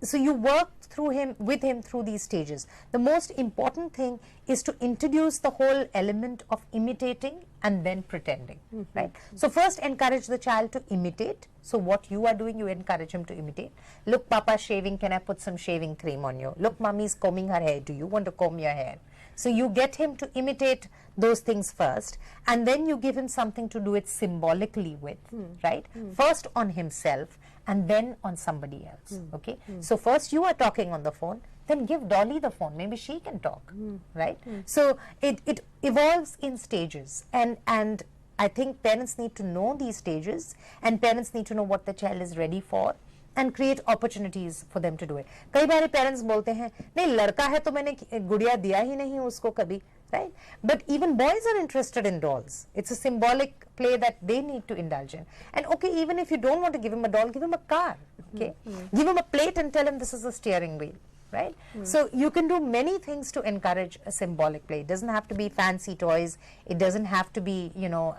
so you work with him through these stages. The most important thing is to introduce the whole element of imitating and then pretending, right? So first encourage the child to imitate. So what you are doing, you encourage him to imitate. Look, Papa's shaving, can I put some shaving cream on you? Look, Mommy's combing her hair, do you want to comb your hair? So you get him to imitate those things first, and then you give him something to do it symbolically with, right? First on himself, and then on somebody else, okay? So first you are talking on the phone, then give Dolly the phone, maybe she can talk, right? So it evolves in stages, and I think parents need to know these stages, and parents need to know what the child is ready for, and create opportunities for them to do it. कई बार parents बोलते हैं, नहीं लड़का है तो मैंने गुड़िया दिया ही नहीं उसको कभी, right? But even boys are interested in dolls. It's a symbolic play that they need to indulge in. And okay, even if you don't want to give him a doll, give him a car, okay? Give him a plate and tell him this is a steering wheel, right? So you can do many things to encourage a symbolic play. It doesn't have to be fancy toys. It doesn't have to be, you know,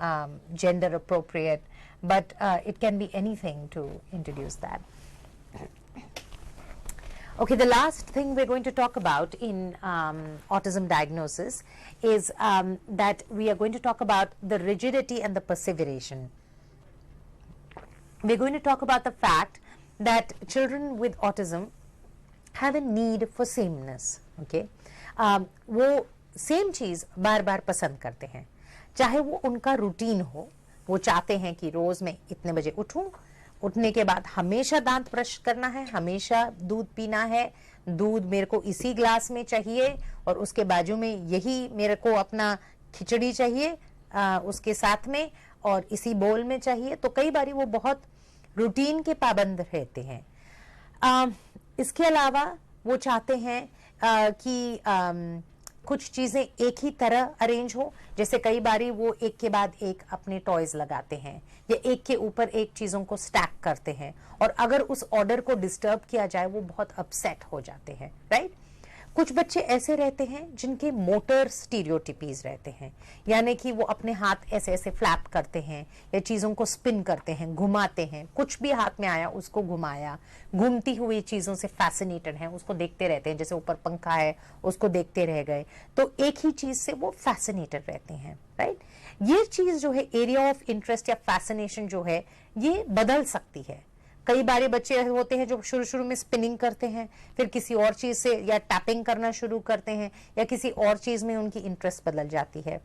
gender appropriate, but it can be anything to introduce that. Okay, the last thing we're going to talk about in autism diagnosis is that we are going to talk about the rigidity and the perseveration. We're going to talk about the fact that children with autism have a need for sameness. Okay, वो same चीज़ बार बार पसंद करते हैं, चाहे वो उनका routine हो. वो चाहते हैं कि रोज मैं इतने बजे उठूं, उठने के बाद हमेशा दांत ब्रश करना है, हमेशा दूध पीना है, दूध मेरे को इसी ग्लास में चाहिए, और उसके बाजू में यही मेरे को अपना खिचड़ी चाहिए उसके साथ में, और इसी बोल में चाहिए. तो कई बारी वो बहुत रूटीन के पाबंद रहते हैं. इसके अलावा वो चाहते हैं कि कुछ चीजें एक ही तरह अरेंज हो. जैसे कई बारी वो एक के बाद एक अपने टॉयज लगाते हैं, या एक के ऊपर एक चीजों को स्टैक करते हैं, और अगर उस ऑर्डर को डिस्टर्ब किया जाए वो बहुत अपसेट हो जाते हैं, राइट? कुछ बच्चे ऐसे रहते हैं जिनके मोटर स्टीरियोटिपीज रहते हैं, यानी कि वो अपने हाथ ऐसे ऐसे फ्लैप करते हैं, या चीजों को स्पिन करते हैं, घुमाते हैं, कुछ भी हाथ में आया उसको घुमाया, घूमती हुई चीजों से फैसिनेटेड हैं, उसको देखते रहते हैं, जैसे ऊपर पंखा है उसको देखते रह गए, तो एक ही चीज से वो फैसिनेटेड रहते हैं, राइट? ये चीज जो है, एरिया ऑफ इंटरेस्ट या फैसिनेशन जो है, ये बदल सकती है. कई बारे बच्चे होते हैं जो शुरू में स्पिनिंग करते हैं, फिर किसी और चीज से या टैपिंग करना शुरू करते हैं, या किसी और चीज में उनकी इंटरेस्ट बदल जाती है.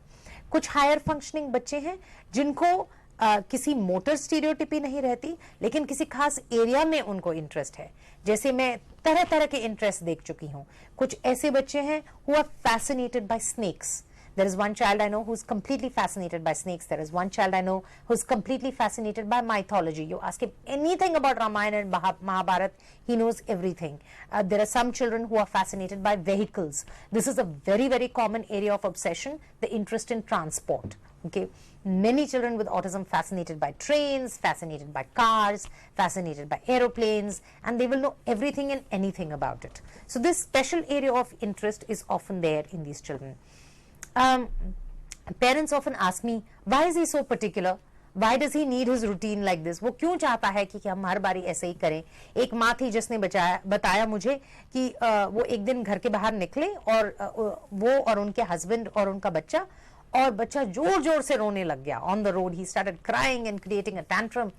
कुछ हायर फंक्शनिंग बच्चे हैं जिनको किसी मोटर स्टीरियोटिपी नहीं रहती, लेकिन किसी खास एरिया में उनको इंटरेस्ट है. जैसे मैं तरह तरह के इंटरेस्ट देख चुकी हूँ. कुछ ऐसे बच्चे हैं who are fascinated by snakes. There is one child I know who's completely fascinated by snakes. There is one child I know who's completely fascinated by mythology. You ask him anything about Ramayana and Mahabharata, he knows everything. There are some children who are fascinated by vehicles. This is a very, very common area of obsession, the interest in transport. Okay, many children with autism fascinated by trains, fascinated by cars, fascinated by aeroplanes, and they will know everything and anything about it. So this special area of interest is often there in these children. Parents often ask me, why is he so particular? Why does he need his routine like this? वो क्यों चाहता है कि हम हर बारी ऐसे ही करें? एक माँ थी जिसने बताया मुझे कि वो एक दिन घर के बाहर निकले और वो और उनके हस्बैंड और उनका बच्चा जोर जोर से रोने लग गया. On the road he started crying and creating a tantrum,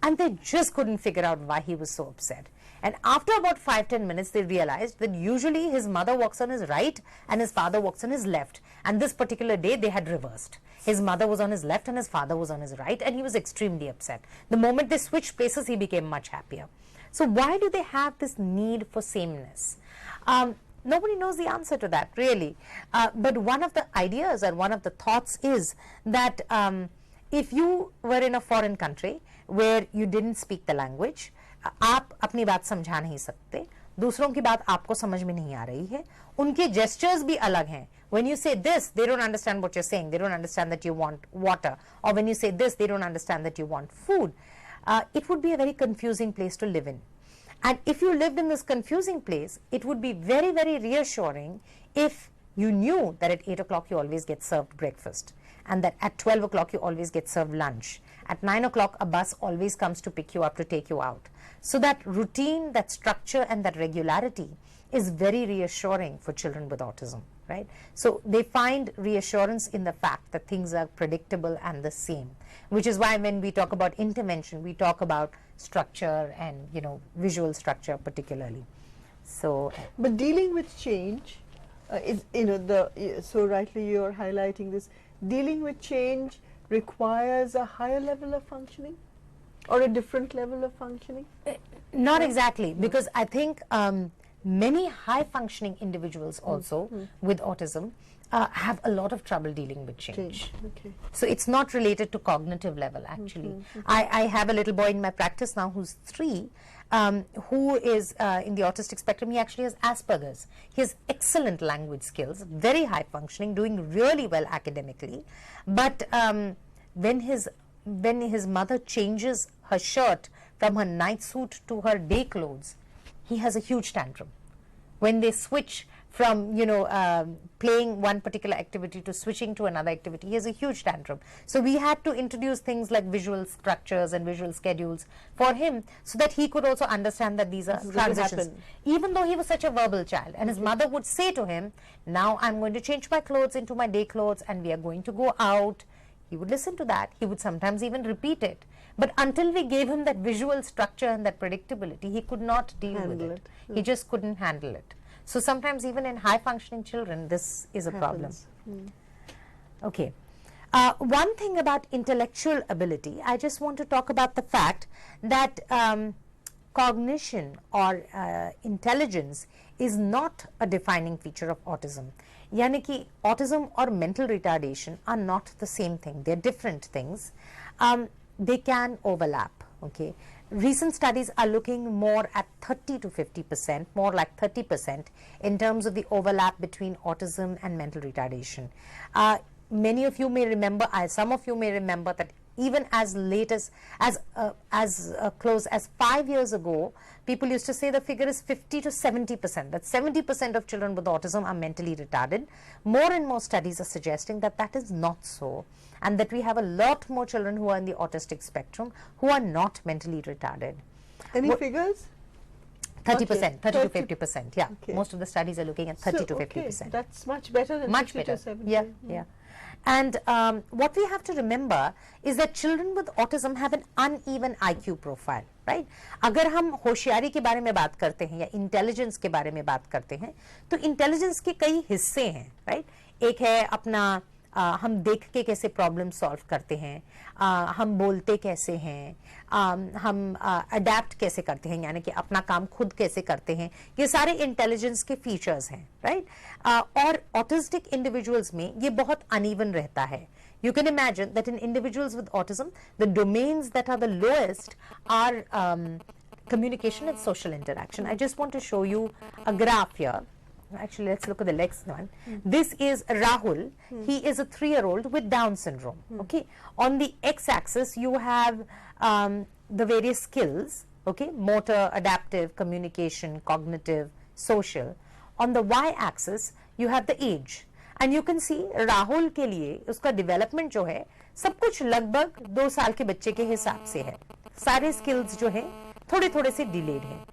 and they just couldn't figure out why he was so upset. And after about 5-10 minutes, they realized that usually his mother walks on his right and his father walks on his left. And this particular day, they had reversed. His mother was on his left and his father was on his right, and he was extremely upset. The moment they switched places, he became much happier. So why do they have this need for sameness? Nobody knows the answer to that, really. But one of the ideas or one of the thoughts is that if you were in a foreign country where you didn't speak the language, आप अपनी बात समझा नहीं सकते, दूसरों की बात आपको समझ में नहीं आ रही है, उनके gestures भी अलग हैं. When you say this, they don't understand what you're saying. They don't understand that you want water. Or when you say this, they don't understand that you want food. It would be a very confusing place to live in. And if you lived in this confusing place, it would be very, very reassuring if you knew that at 8 o'clock you always get served breakfast, and that at 12 o'clock you always get served lunch. At 9 o'clock a bus always comes to pick you up to take you out. So that routine, that structure and that regularity is very reassuring for children with autism, right? So they find reassurance in the fact that things are predictable and the same, which is why when we talk about intervention, we talk about structure and, you know, visual structure particularly. So, but dealing with change is, you know, so rightly you're highlighting this, dealing with change requires a higher level of functioning or a different level of functioning? Not exactly, because I think many high functioning individuals also with autism have a lot of trouble dealing with change. Okay. So it's not related to cognitive level actually. I have a little boy in my practice now who's 3, who is in the autistic spectrum. He actually has Asperger's. He has excellent language skills, very high functioning, doing really well academically. But when his mother changes her shirt from her night suit to her day clothes, he has a huge tantrum. When they switch from, you know, playing one particular activity to switching to another activity, he has a huge tantrum. So we had to introduce things like visual structures and visual schedules for him so that he could also understand that these are transitions. Even though he was such a verbal child, and his mother would say to him, now I'm going to change my clothes into my day clothes and we are going to go out. He would listen to that. He would sometimes even repeat it. But until we gave him that visual structure and that predictability, he could not deal with it. He just couldn't handle it. So sometimes even in high functioning children, this is a problem. Okay. One thing about intellectual ability, I just want to talk about the fact that cognition or intelligence is not a defining feature of autism. Yani ki autism or mental retardation are not the same thing. They're different things. They can overlap. Okay. Recent studies are looking more at 30 to 50%, more like 30% in terms of the overlap between autism and mental retardation. Many of you may remember, some of you may remember that even as late as close as 5 years ago, people used to say the figure is 50 to 70%, that 70% of children with autism are mentally retarded. More and more studies are suggesting that that is not so, and that we have a lot more children who are in the autistic spectrum who are not mentally retarded. Any figures? 30%, 30 to 50%, yeah. Okay. Most of the studies are looking at 30 to 50%. That's much better than much 50 better. to 70. Yeah, yeah. And what we have to remember is that children with autism have an uneven IQ profile, right? अगर हम होशियारी के बारे में बात करते हैं या इंटेलिजेंस के बारे में बात करते हैं, तो इंटेलिजेंस के कई हिस्से हैं, right? एक है अपना हम देख के कैसे प्रॉब्लम सॉल्व करते हैं, हम बोलते कैसे हैं, हम अडेप्ट कैसे करते हैं, यानी कि अपना काम खुद कैसे करते हैं, ये सारे इंटेलिजेंस के फीचर्स हैं, राइट? और ऑटिस्टिक इंडिविजुअल्स में ये बहुत अनइवन रहता है. You can imagine that in individuals with autism, the domains that are the lowest are communication and social interaction. I just want to show you a graph here. actually let's look at the next one. This is Rahul. He is a 3-year-old with Down syndrome. Okay, on the x-axis you have the various skills, okay, motor, adaptive, communication, cognitive, social. On the y-axis you have the age, and you can see Rahul के लिए उसका development जो है सब कुछ लगभग 2 साल के बच्चे के हिसाब से है. सारे स्किल्स जो है थोड़े थोड़े से डिलेड हैं.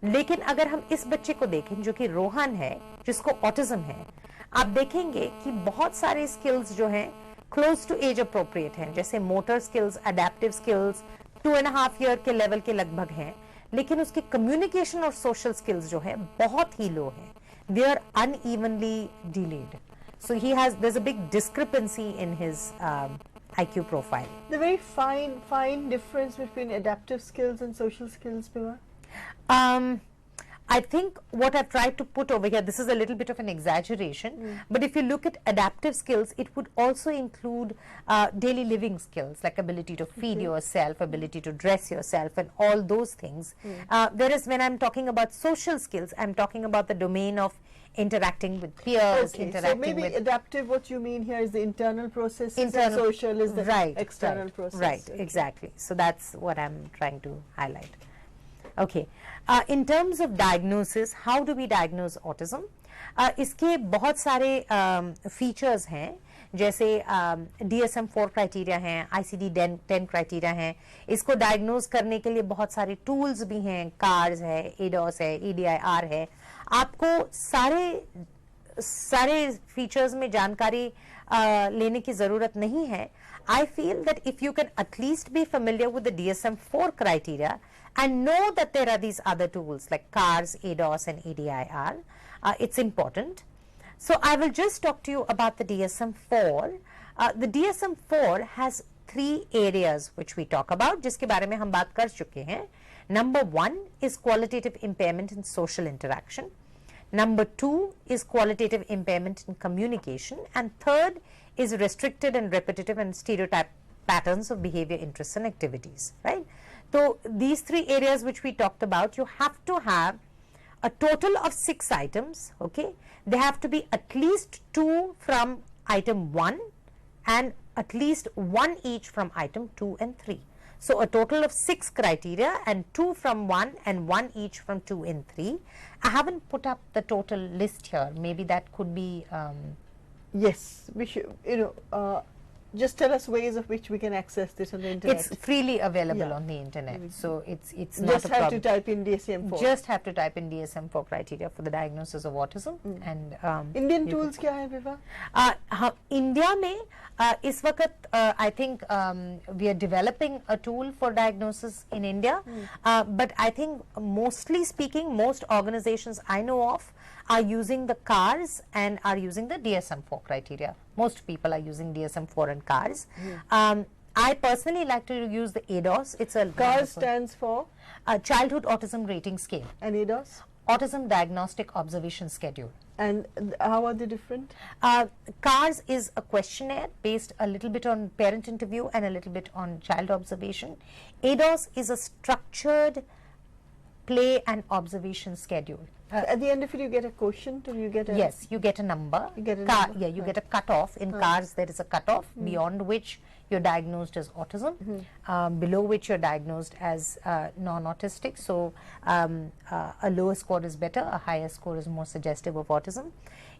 लेकिन अगर हम इस बच्चे को देखें जो कि रोहन है, जिसको ऑटिज्म है, आप देखेंगे कि बहुत सारे स्किल्स जो हैं क्लोज टू एज अप्रोप्रिएट हैं, जैसे motor skills, adaptive skills 2.5 year के लेवल के लगभग हैं, लेकिन उसकी कम्युनिकेशन और सोशल स्किल्स जो है बहुत ही लो है. They are unevenly delayed. So there's a big discrepancy in his IQ profile. The very fine difference between adaptive skills and social skills, Bima? I think what I've tried to put over here, this is a little bit of an exaggeration, but if you look at adaptive skills, it would also include daily living skills like ability to feed yourself, ability to dress yourself, and all those things. Whereas when I'm talking about social skills, I'm talking about the domain of interacting with peers, Okay, so interacting maybe with adaptive, what you mean here is the internal processes, internal, and social is the right, external right, process. Right, Okay. exactly. So that's what I'm trying to highlight. Okay, in terms of diagnosis, how do we diagnose autism? इसके बहुत सारे features हैं, जैसे DSM-4 criteria हैं, ICD-10 criteria हैं. इसको diagnose करने के लिए बहुत सारे टूल्स भी हैं, कार्स है, एडॉस है, EDIR है. आपको सारे फीचर्स में जानकारी लेने की जरूरत नहीं है. I feel that if you can at least be familiar with the DSM-4 criteria and know that there are these other tools like CARS, ADOS and EDIR, it's important. So I will just talk to you about the DSM-4. The DSM-4 has 3 areas which we talk about, जिसके बारे में हम बात कर चुके हैं. Number 1 is qualitative impairment in social interaction. Number 2 is qualitative impairment in communication, and third is restricted and repetitive and stereotype patterns of behavior, interests and activities, right? So these 3 areas which we talked about, you have to have a total of 6 items, okay? They have to be at least 2 from item 1 and at least 1 each from item 2 and 3. So a total of 6 criteria and 2 from 1 and 1 each from 2 and 3. I haven't put up the total list here. Maybe that could be Yes, we should, just tell us ways of which we can access this on the internet. it's freely available Yeah. on the internet, so it's not Just a have problem. to type in DSM-4. Just have to type in DSM-4 criteria for the diagnosis of autism and Indian you tools क्या है विभा? हाँ, India में इस वक्त I think we are developing a tool for diagnosis in India, but I think mostly speaking, most organizations I know of are using the CARS and are using the DSM-4 criteria. Most people are using DSM-4 and CARS. I personally like to use the ADOS. It's a CARS stands for Childhood Autism Rating Scale, and ADOS. Autism Diagnostic Observation Schedule. And how are they different? CARS is a questionnaire based a little bit on parent interview and a little bit on child observation. ADOS is a structured play and observation schedule. At the end of it, you get a quotient, or you get a Yes, you get a number. You get a number. Yeah, you get a cutoff. In CARS, there is a cutoff beyond which you're diagnosed as autism, below which you're diagnosed as non-autistic. So a lower score is better, a higher score is more suggestive of autism.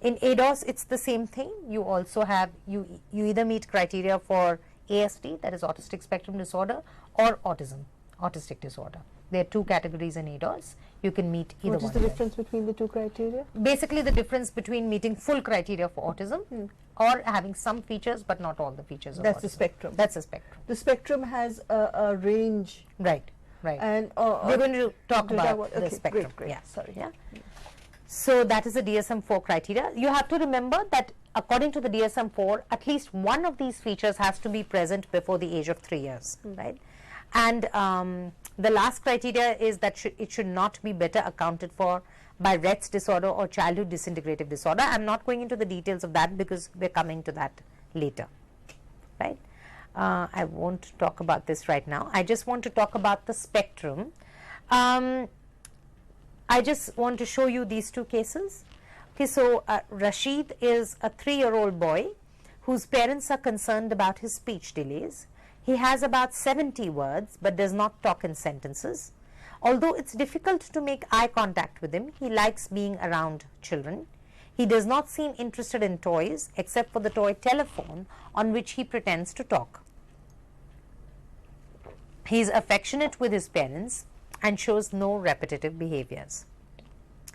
In ADOS, it's the same thing. You also have, you either meet criteria for ASD, that is autistic spectrum disorder, or autism, autistic disorder. There are 2 categories in ADOS. You can meet either What one. is the of them. difference between the 2 criteria? Basically the difference between meeting full criteria for autism or having some features but not all the features of That's autism. the spectrum. That's the spectrum. The spectrum has a range, Right, right. and We're going to talk to about okay, the spectrum. Great, great. Yeah. Sorry. Yeah. So that is the DSM-4 criteria. You have to remember that according to the DSM-4, at least one of these features has to be present before the age of 3 years, right? And the last criteria is that it should not be better accounted for by Rett's disorder or childhood disintegrative disorder. I'm not going into the details of that because we're coming to that later, right? I won't talk about this right now. I just want to talk about the spectrum. I just want to show you these 2 cases. Okay, so Rashid is a 3-year-old boy whose parents are concerned about his speech delays. He has about 70 words but does not talk in sentences. Although it's difficult to make eye contact with him, he likes being around children. He does not seem interested in toys except for the toy telephone on which he pretends to talk. He is affectionate with his parents and shows no repetitive behaviors.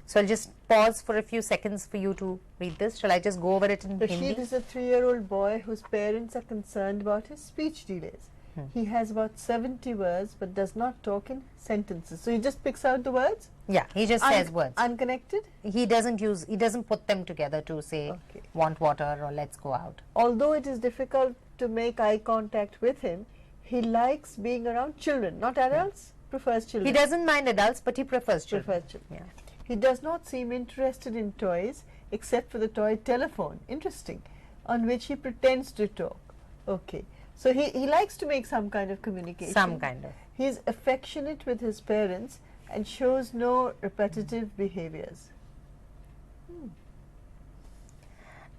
So I'll just pause for a few seconds for you to read this. Shall I just go over it in Rashid Hindi? is a 3-year-old boy whose parents are concerned about his speech delays. He has about 70 words but does not talk in sentences. So he just picks out the words? Yeah, he just says words. Unconnected? He doesn't put them together to say Okay. want water or let's go out. Although it is difficult to make eye contact with him, he likes being around children, not adults, prefers children. He doesn't mind adults, but he prefers children. Prefers children. Yeah. He does not seem interested in toys except for the toy telephone, interesting, on which he pretends to talk. Okay, so he likes to make some kind of communication. Some kind of. He is affectionate with his parents and shows no repetitive behaviors.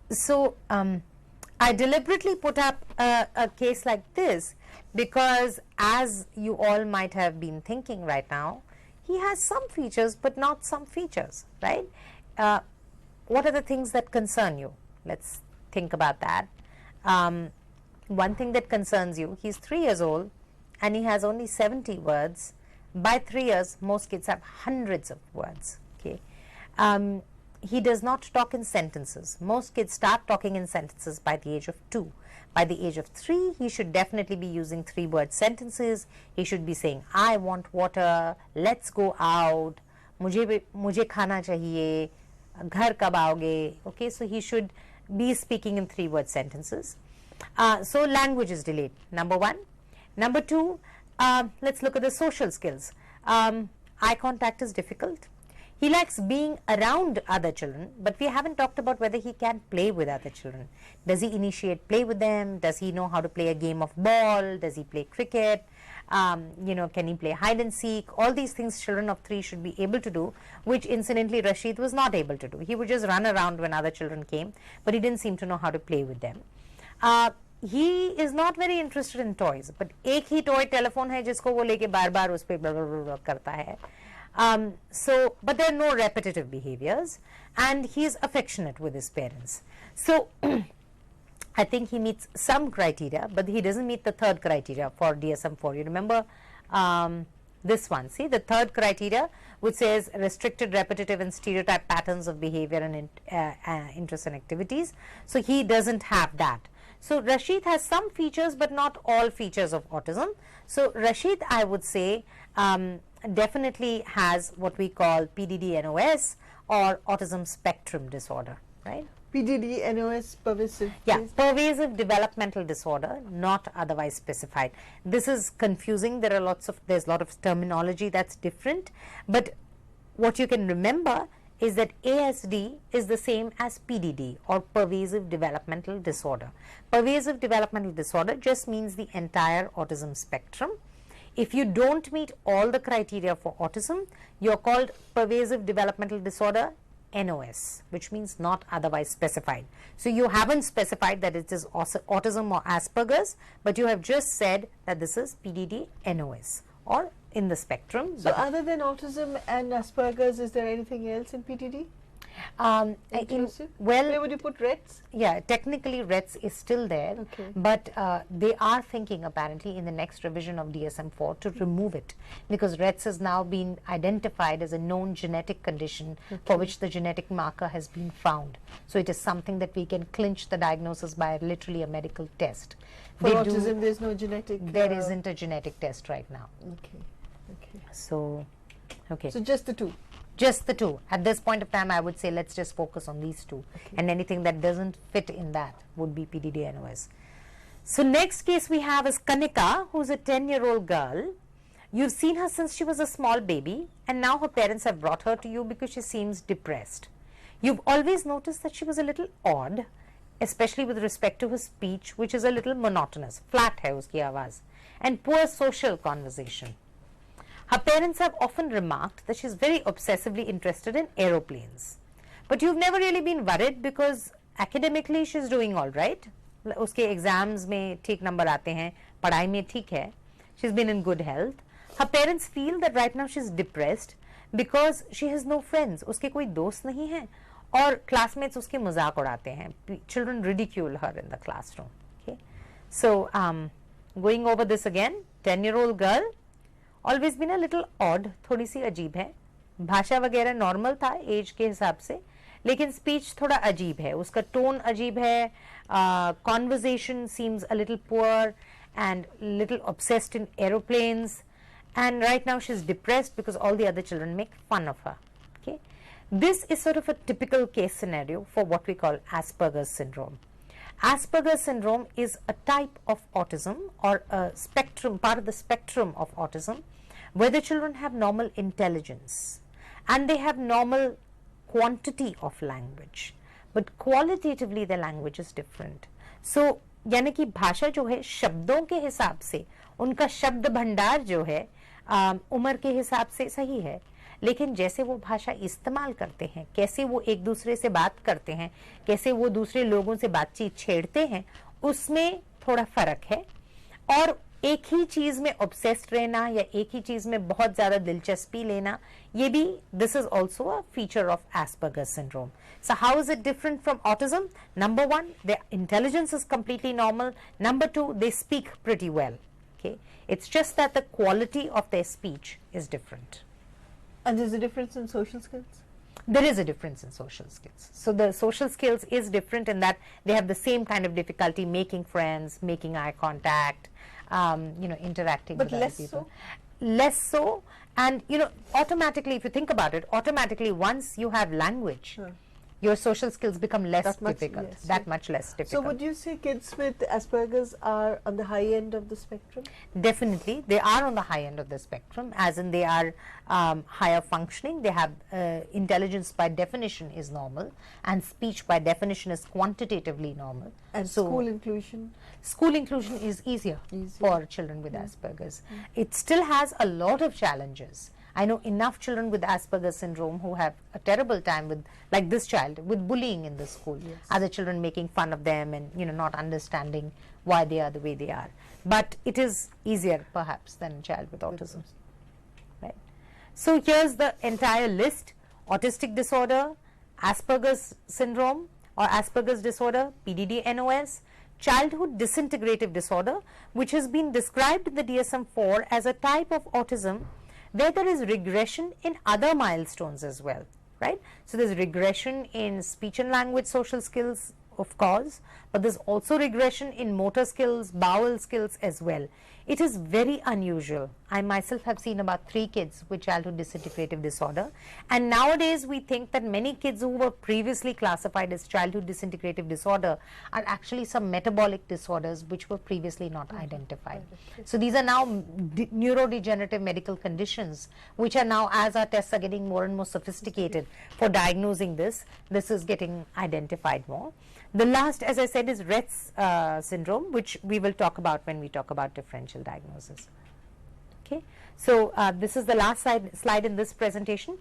So I deliberately put up a case like this because, as you all might have been thinking right now, he has some features but not some features, right? What are the things that concern you? Let's think about that. One thing that concerns you, he's 3 years old and he has only 70 words. By 3 years, most kids have hundreds of words. Okay. He does not talk in sentences. Most kids start talking in sentences by the age of 2. By the age of 3, he should definitely be using 3-word sentences. He should be saying, I want water, let's go out, मुझे खाना चाहिए, घर कब आओगे. Okay, so he should be speaking in 3-word sentences. So language is delayed, number 1. Number 2, let's look at the social skills. Eye contact is difficult. He likes being around other children, but we haven't talked about whether he can play with other children. Does he initiate play with them? Does he know how to play a game of ball? Does he play cricket? Can he play hide and seek? All these things children of 3 should be able to do, which incidentally Rashid was not able to do. He would just run around when other children came, but he didn't seem to know how to play with them. He is not very interested in toys, but एक ही toy telephone है जिसको वो लेके बार-बार उस पे करता है. But there are no repetitive behaviors, and he is affectionate with his parents. So I think he meets some criteria, but he doesn't meet the 3rd criteria for DSM-4. You remember this one, see the 3rd criteria, which says restricted, repetitive and stereotype patterns of behavior and interests and activities. So he doesn't have that. So Rashid has some features but not all features of autism. So Rashid, I would say, definitely has what we call PDD-NOS or autism spectrum disorder, right? PDD-NOS, pervasive. Yeah, pervasive developmental disorder, not otherwise specified. This is confusing. There's a lot of terminology that's different, but what you can remember is that ASD is the same as PDD or pervasive developmental disorder. Pervasive developmental disorder just means the entire autism spectrum. If you don't meet all the criteria for autism, you're called pervasive developmental disorder NOS, which means not otherwise specified. So you haven't specified that it is autism or Asperger's, but you have just said that this is PDD NOS or in the spectrum. So other than autism and Asperger's, is there anything else in PDD? Inclusive? Where would you put Rett's? Yeah, technically Rett's is still there, Okay. but they are thinking apparently in the next revision of DSM-4 to remove it, because Rett's has now been identified as a known genetic condition for which the genetic marker has been found. So it is something that we can clinch the diagnosis by literally a medical test. For autism, there's no genetic. There isn't a genetic test right now. Okay. Okay. So, okay. So just the 2. Just the 2. At this point of time, I would say let's just focus on these 2. And anything that doesn't fit in that would be PDD-NOS. So next case we have is Kanika, who's a 10-year-old girl. You've seen her since she was a small baby, and now her parents have brought her to you because she seems depressed. You've always noticed that she was a little odd, especially with respect to her speech, which is a little monotonous. Flat hai uski awaaz. And poor social conversation. Her parents have often remarked that she is very obsessively interested in aeroplanes. but you've never really been worried because academically she's doing all right. उसके exams में ठीक number आते हैं, पढ़ाई में ठीक है, she's been in good health. Her parents feel that right now she's depressed because she has no friends. उसके कोई दोस्त नहीं है और क्लासमेट्स उसके मजाक उड़ाते हैं. Children ridicule her in the classroom. Okay, so going over this again, 10-year-old girl, always been a little odd, थोड़ी सी अजीब है. भाषा वगैरह नॉर्मल था एज के हिसाब से, लेकिन स्पीच थोड़ा अजीब है, उसका टोन अजीब है, conversation seems a little poor and little obsessed in aeroplanes, and right now she's depressed because all the other children make fun of her. Okay, this is sort of a typical case scenario for what we call Asperger's syndrome. Asperger's syndrome is a type of autism or a spectrum, part of the spectrum of autism, where the children have normal intelligence and they have normal quantity of language, but qualitatively the language is different. So यानी कि भाषा जो है शब्दों के हिसाब से उनका शब्द भंडार जो है उम्र के हिसाब से सही है, लेकिन जैसे वो भाषा इस्तेमाल करते हैं, कैसे वो एक दूसरे से बात करते हैं, कैसे वो दूसरे लोगों से बातचीत छेड़ते हैं, उसमें थोड़ा फर्क है. और एक ही चीज में ऑब्सेस्ड रहना या एक ही चीज में बहुत ज्यादा दिलचस्पी लेना, ये भी this is also a feature of Asperger's syndrome. So how is it different from autism? Number one, their intelligence is completely normal. Number two, they speak pretty well. Okay, it's just that the quality of their speech is different. And there's a difference in social skills? There is a difference in social skills. So the social skills is different in that they have the same kind of difficulty making friends, making eye contact, interacting but with other people. But less so, and automatically, if you think about it, automatically once you have language, Sure. your social skills become less That much, difficult, yes, that yes. much less difficult. So would you say kids with Asperger's are on the high end of the spectrum? Definitely, they are on the high end of the spectrum, as in they are higher functioning. They have intelligence by definition is normal, and speech by definition is quantitatively normal. And so school inclusion? School inclusion is easier for children with Asperger's. It still has a lot of challenges. I know enough children with Asperger's syndrome who have a terrible time with, like this child, with bullying in the school. Yes. Other children making fun of them and not understanding why they are the way they are. But it is easier perhaps than a child with autism. Right. So here's the entire list: autistic disorder, Asperger's syndrome or Asperger's disorder, PDD-NOS, childhood disintegrative disorder, which has been described in the DSM-4 as a type of autism where there is regression in other milestones as well, right? So there's regression in speech and language social skills, of course, but there's also regression in motor skills, bowel skills as well. It is very unusual. I myself have seen about 3 kids with childhood disintegrative disorder, and nowadays we think that many kids who were previously classified as childhood disintegrative disorder are actually some metabolic disorders which were previously not identified. So these are now neurodegenerative medical conditions which are now, as our tests are getting more and more sophisticated for diagnosing this is getting identified more. The last, as I said, is Rett's syndrome, which we will talk about when we talk about differential diagnosis. Okay, so this is the last slide in this presentation.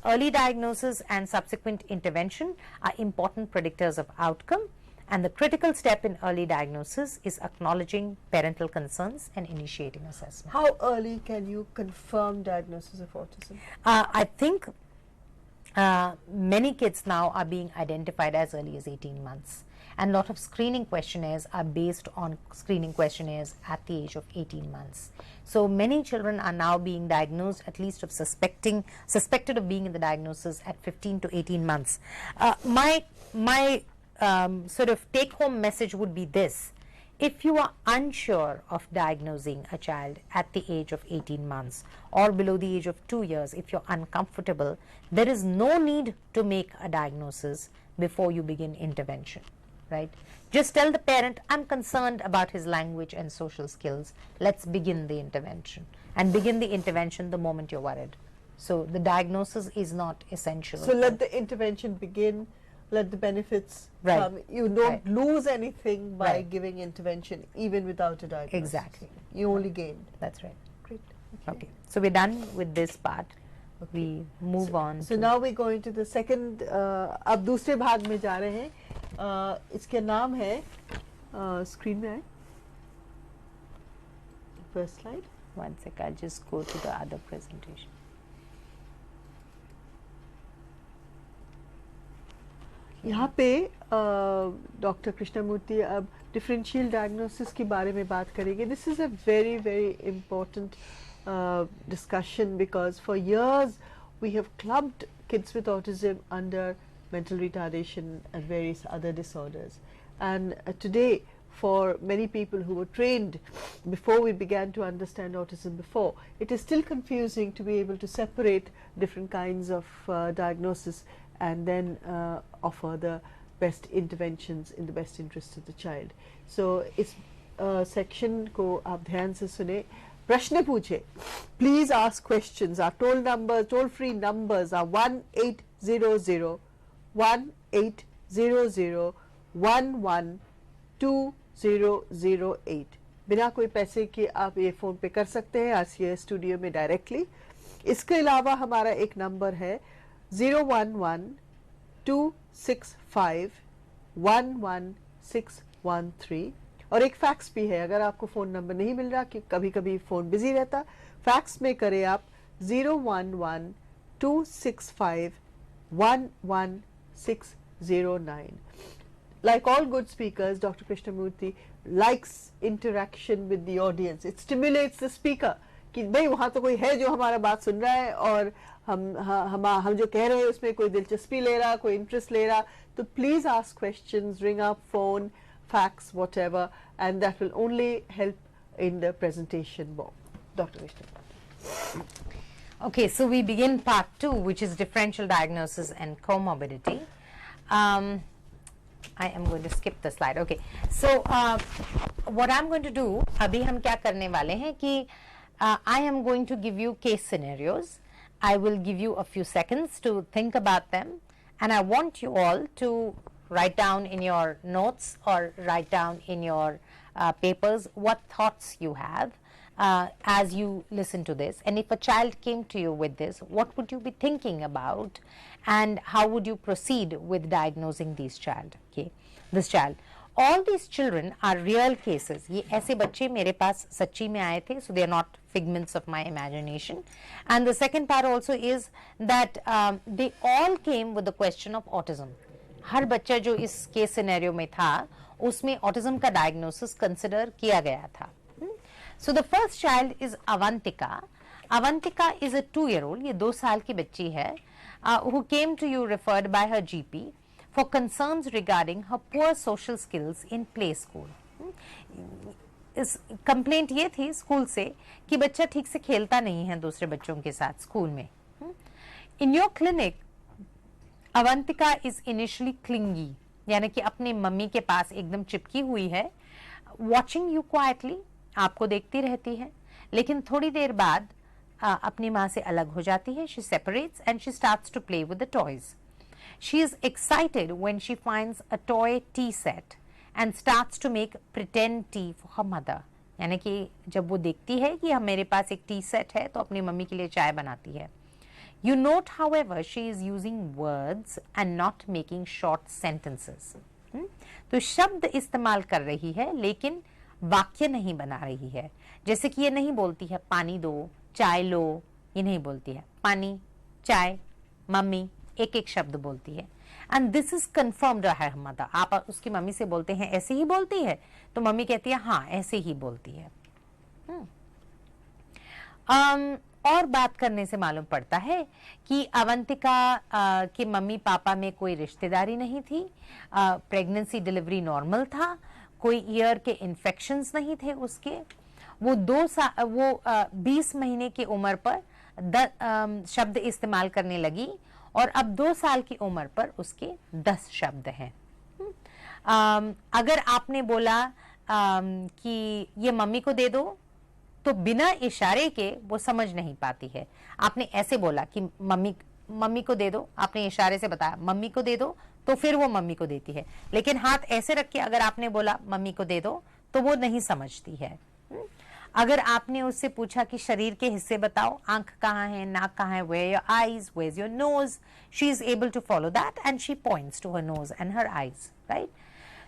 Early diagnosis and subsequent intervention are important predictors of outcome, and the critical step in early diagnosis is acknowledging parental concerns and initiating assessment. How early can you confirm diagnosis of autism? I think many kids now are being identified as early as 18 months, and a lot of screening questionnaires are based on screening questionnaires at the age of 18 months. So many children are now being diagnosed, at least of suspected of being in the diagnosis at 15 to 18 months. My sort of take home message would be this: if you are unsure of diagnosing a child at the age of 18 months or below the age of 2 years, if you're uncomfortable, there is no need to make a diagnosis before you begin intervention, right? Just tell the parent, I'm concerned about his language and social skills. Let's begin the intervention, and begin the intervention the moment you're worried. So the diagnosis is not essential. So let the intervention begin. Let the benefits Right. come. You don't Right. lose anything by Right. giving intervention, even without a diagnosis. Exactly. You only gain. That's right. Great. Okay, so we're done with this part. we move on So to now we're going to the second. अब दूसरे भाग में जा रहे हैं. इसके नाम है स्क्रीन में आए. First slide. one sec, I'll just go to the other presentation. यहाँ पे डॉक्टर कृष्णमूर्ति अब डिफरेंशियल डायग्नोसिस के बारे में बात करेंगे. This is a very very important discussion because for years we have clubbed kids with autism under mental retardation and various other disorders, and today for many people who were trained before we began to understand autism before, it is still confusing to be able to separate different kinds of diagnosis and then offer the best interventions in the best interest of the child. So इस section को आप ध्यान से सुने, प्रश्न पूछे. Please ask questions. Our toll free numbers are 1-800-1800-112008. बिना कोई पैसे के आप ये फ़ोन पे कर सकते हैं RCA स्टूडियो में डायरेक्टली. इसके अलावा हमारा एक नंबर है 011-265-11613 और एक फैक्स भी है. अगर आपको फ़ोन नंबर नहीं मिल रहा, कि कभी कभी फ़ोन बिजी रहता, फैक्स में करें आप 011-265-11609. Like all good speakers, Dr. Krishnamurthy likes interaction with the audience. It stimulates the speaker कि भाई वहाँ तो कोई है जो हमारा बात सुन रहा है और हम जो कह रहे हैं उसमें कोई दिलचस्पी ले रहा, कोई इंटरेस्ट ले रहा. तो please ask questions, ring up, phone, fax, whatever, and that will only help in the presentation more. Dr. Vishnu. Okay, so we begin part 2, which is differential diagnosis and comorbidity. I am going to skip the slide. Okay, so what I'm going to do, अभी हम क्या करने वाले हैं कि I am going to give you case scenarios. I will give you a few seconds to think about them, and I want you all to write down in your notes or write down in your papers what thoughts you have as you listen to this. And if a child came to you with this, what would you be thinking about and how would you proceed with diagnosing this child? All these children are real cases. ये ऐसे बच्चे मेरे पास सच्ची में आए थे, so they are not figments of my imagination. And the second part also is that they all came with the question of autism. हर बच्चा जो इस केस सिनेरियो में था उसमें ऑटिज्म का डायग्नोसिस कंसिडर किया गया था. So the first child is Avantika. Avantika is a 2-year-old, ये 2 साल की बच्ची है, who came to you referred by her GP for concerns regarding her poor social skills in play school. इस कंप्लेंट ये थी स्कूल से कि बच्चा ठीक से खेलता नहीं है दूसरे बच्चों के साथ स्कूल में. In your clinic Avantika is initially clingy, यानी कि अपने मम्मी के पास एकदम चिपकी हुई है, वॉचिंग यू क्वाइटली, आपको देखती रहती है, लेकिन थोड़ी देर बाद अपनी माँ से अलग हो जाती है. She separates and she starts to play with the toys. She is excited when she finds a toy tea set and starts to make pretend tea for her mother. यानी कि जब वो देखती है कि हम मेरे पास एक टी सेट है तो अपनी मम्मी के लिए चाय बनाती है. You note, however, she is using words and not making short sentences. तो शब्द इस्तेमाल कर रही है लेकिन वाक्य नहीं बना रही है. जैसे कि ये नहीं बोलती है पानी दो, चाय लो, ये नहीं बोलती है. पानी, चाय, मम्मी, एक एक शब्द बोलती है. And this is confirmed bye her mother. आप उसकी मम्मी से बोलते हैं ऐसे ही बोलती है, तो मम्मी कहती है हाँ ऐसे ही बोलती है. और बात करने से मालूम पड़ता है कि अवंतिका के मम्मी पापा में कोई रिश्तेदारी नहीं थी, प्रेगनेंसी डिलीवरी नॉर्मल था, कोई ईयर के इन्फेक्शंस नहीं थे उसके. वो 20 महीने की उम्र पर शब्द इस्तेमाल करने लगी और अब 2 साल की उम्र पर उसके 10 शब्द हैं. अगर आपने बोला कि ये मम्मी को दे दो तो बिना इशारे के वो समझ नहीं पाती है. आपने ऐसे बोला कि मम्मी को दे दो, आपने इशारे से बताया मम्मी को दे दो, तो फिर वो मम्मी को देती है. लेकिन हाथ ऐसे रख के अगर आपने बोला मम्मी को दे दो तो वो नहीं समझती है. अगर आपने उससे पूछा कि शरीर के हिस्से बताओ, आंख कहाँ है, नाक कहाँ है, where your eyes, where's your nose, she is able to follow that and she points to her nose and her eyes, right?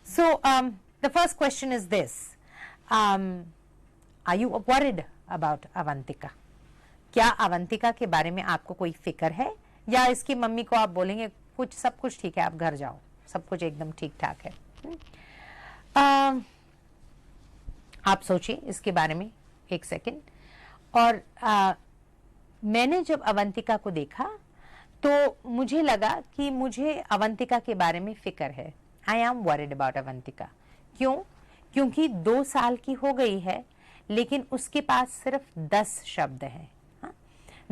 So the first question is this, are you worried about Avantika? क्या अवंतिका के बारे में आपको कोई फिक्र है, या इसकी मम्मी को आप बोलेंगे कुछ सब कुछ ठीक है, आप घर जाओ, सब कुछ एकदम ठीक ठाक है? आप सोचिए इसके बारे में एक सेकंड। और मैंने जब अवंतिका को देखा तो मुझे लगा कि मुझे अवंतिका के बारे में फिक्र है। I am worried about Avantika. क्यों? क्योंकि 2 साल की हो गई है लेकिन उसके पास सिर्फ 10 शब्द हैं।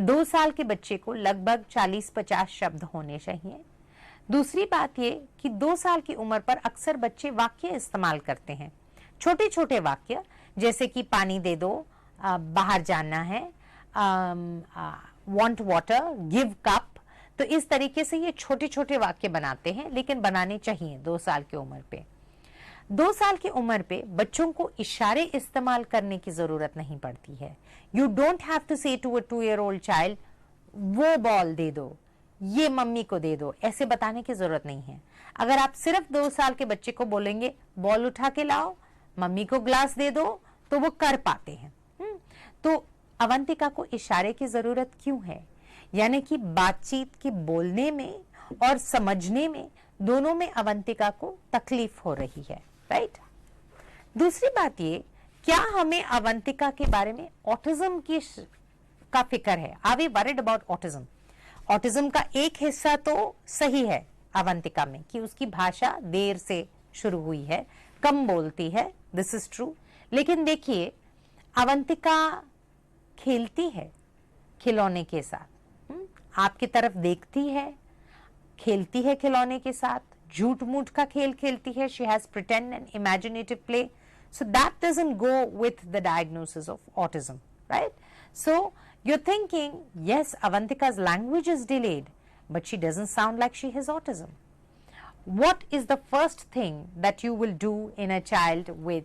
2 साल के बच्चे को लगभग 40-50 शब्द होने चाहिए। दूसरी बात ये कि 2 साल की उम्र पर अक्सर बच्चे वाक्य इस्तेमाल करते हैं, छोटे छोटे वाक्य, जैसे कि पानी दे दो, बाहर जाना है, वांट वाटर, गिव कप। तो इस तरीके से ये छोटे छोटे वाक्य बनाते हैं, लेकिन बनाने चाहिए 2 साल की उम्र पे। 2 साल की उम्र पे बच्चों को इशारे इस्तेमाल करने की जरूरत नहीं पड़ती है। यू डोंट हैव टू से टू अ 2-year-old चाइल्ड, वो बॉल दे दो, ये मम्मी को दे दो, ऐसे बताने की जरूरत नहीं है। अगर आप सिर्फ 2 साल के बच्चे को बोलेंगे बॉल उठा के लाओ, मम्मी को ग्लास दे दो, तो वो कर पाते हैं। तो अवंतिका को इशारे की जरूरत क्यों है? यानी कि बातचीत के बोलने में और समझने में दोनों में अवंतिका को तकलीफ हो रही है, राइट? दूसरी बात ये, क्या हमें अवंतिका के बारे में ऑटिज्म का फिक्र है? Are we worried about autism? Autism का एक हिस्सा तो सही है अवंतिका में कि उसकी भाषा देर से शुरू हुई है, कम बोलती है, दिस इज ट्रू। लेकिन देखिए, अवंतिका खेलती है खिलौने के साथ, आपकी तरफ देखती है, खेलती है खिलौने के साथ, झूठ मूठ का खेल खेलती है, she has pretend and imaginative play, so that doesn't go with the diagnosis of autism, right? So you're thinking, yes, Avantika's language is delayed, but she doesn't sound like she has autism. What is the first thing that you will do in a child with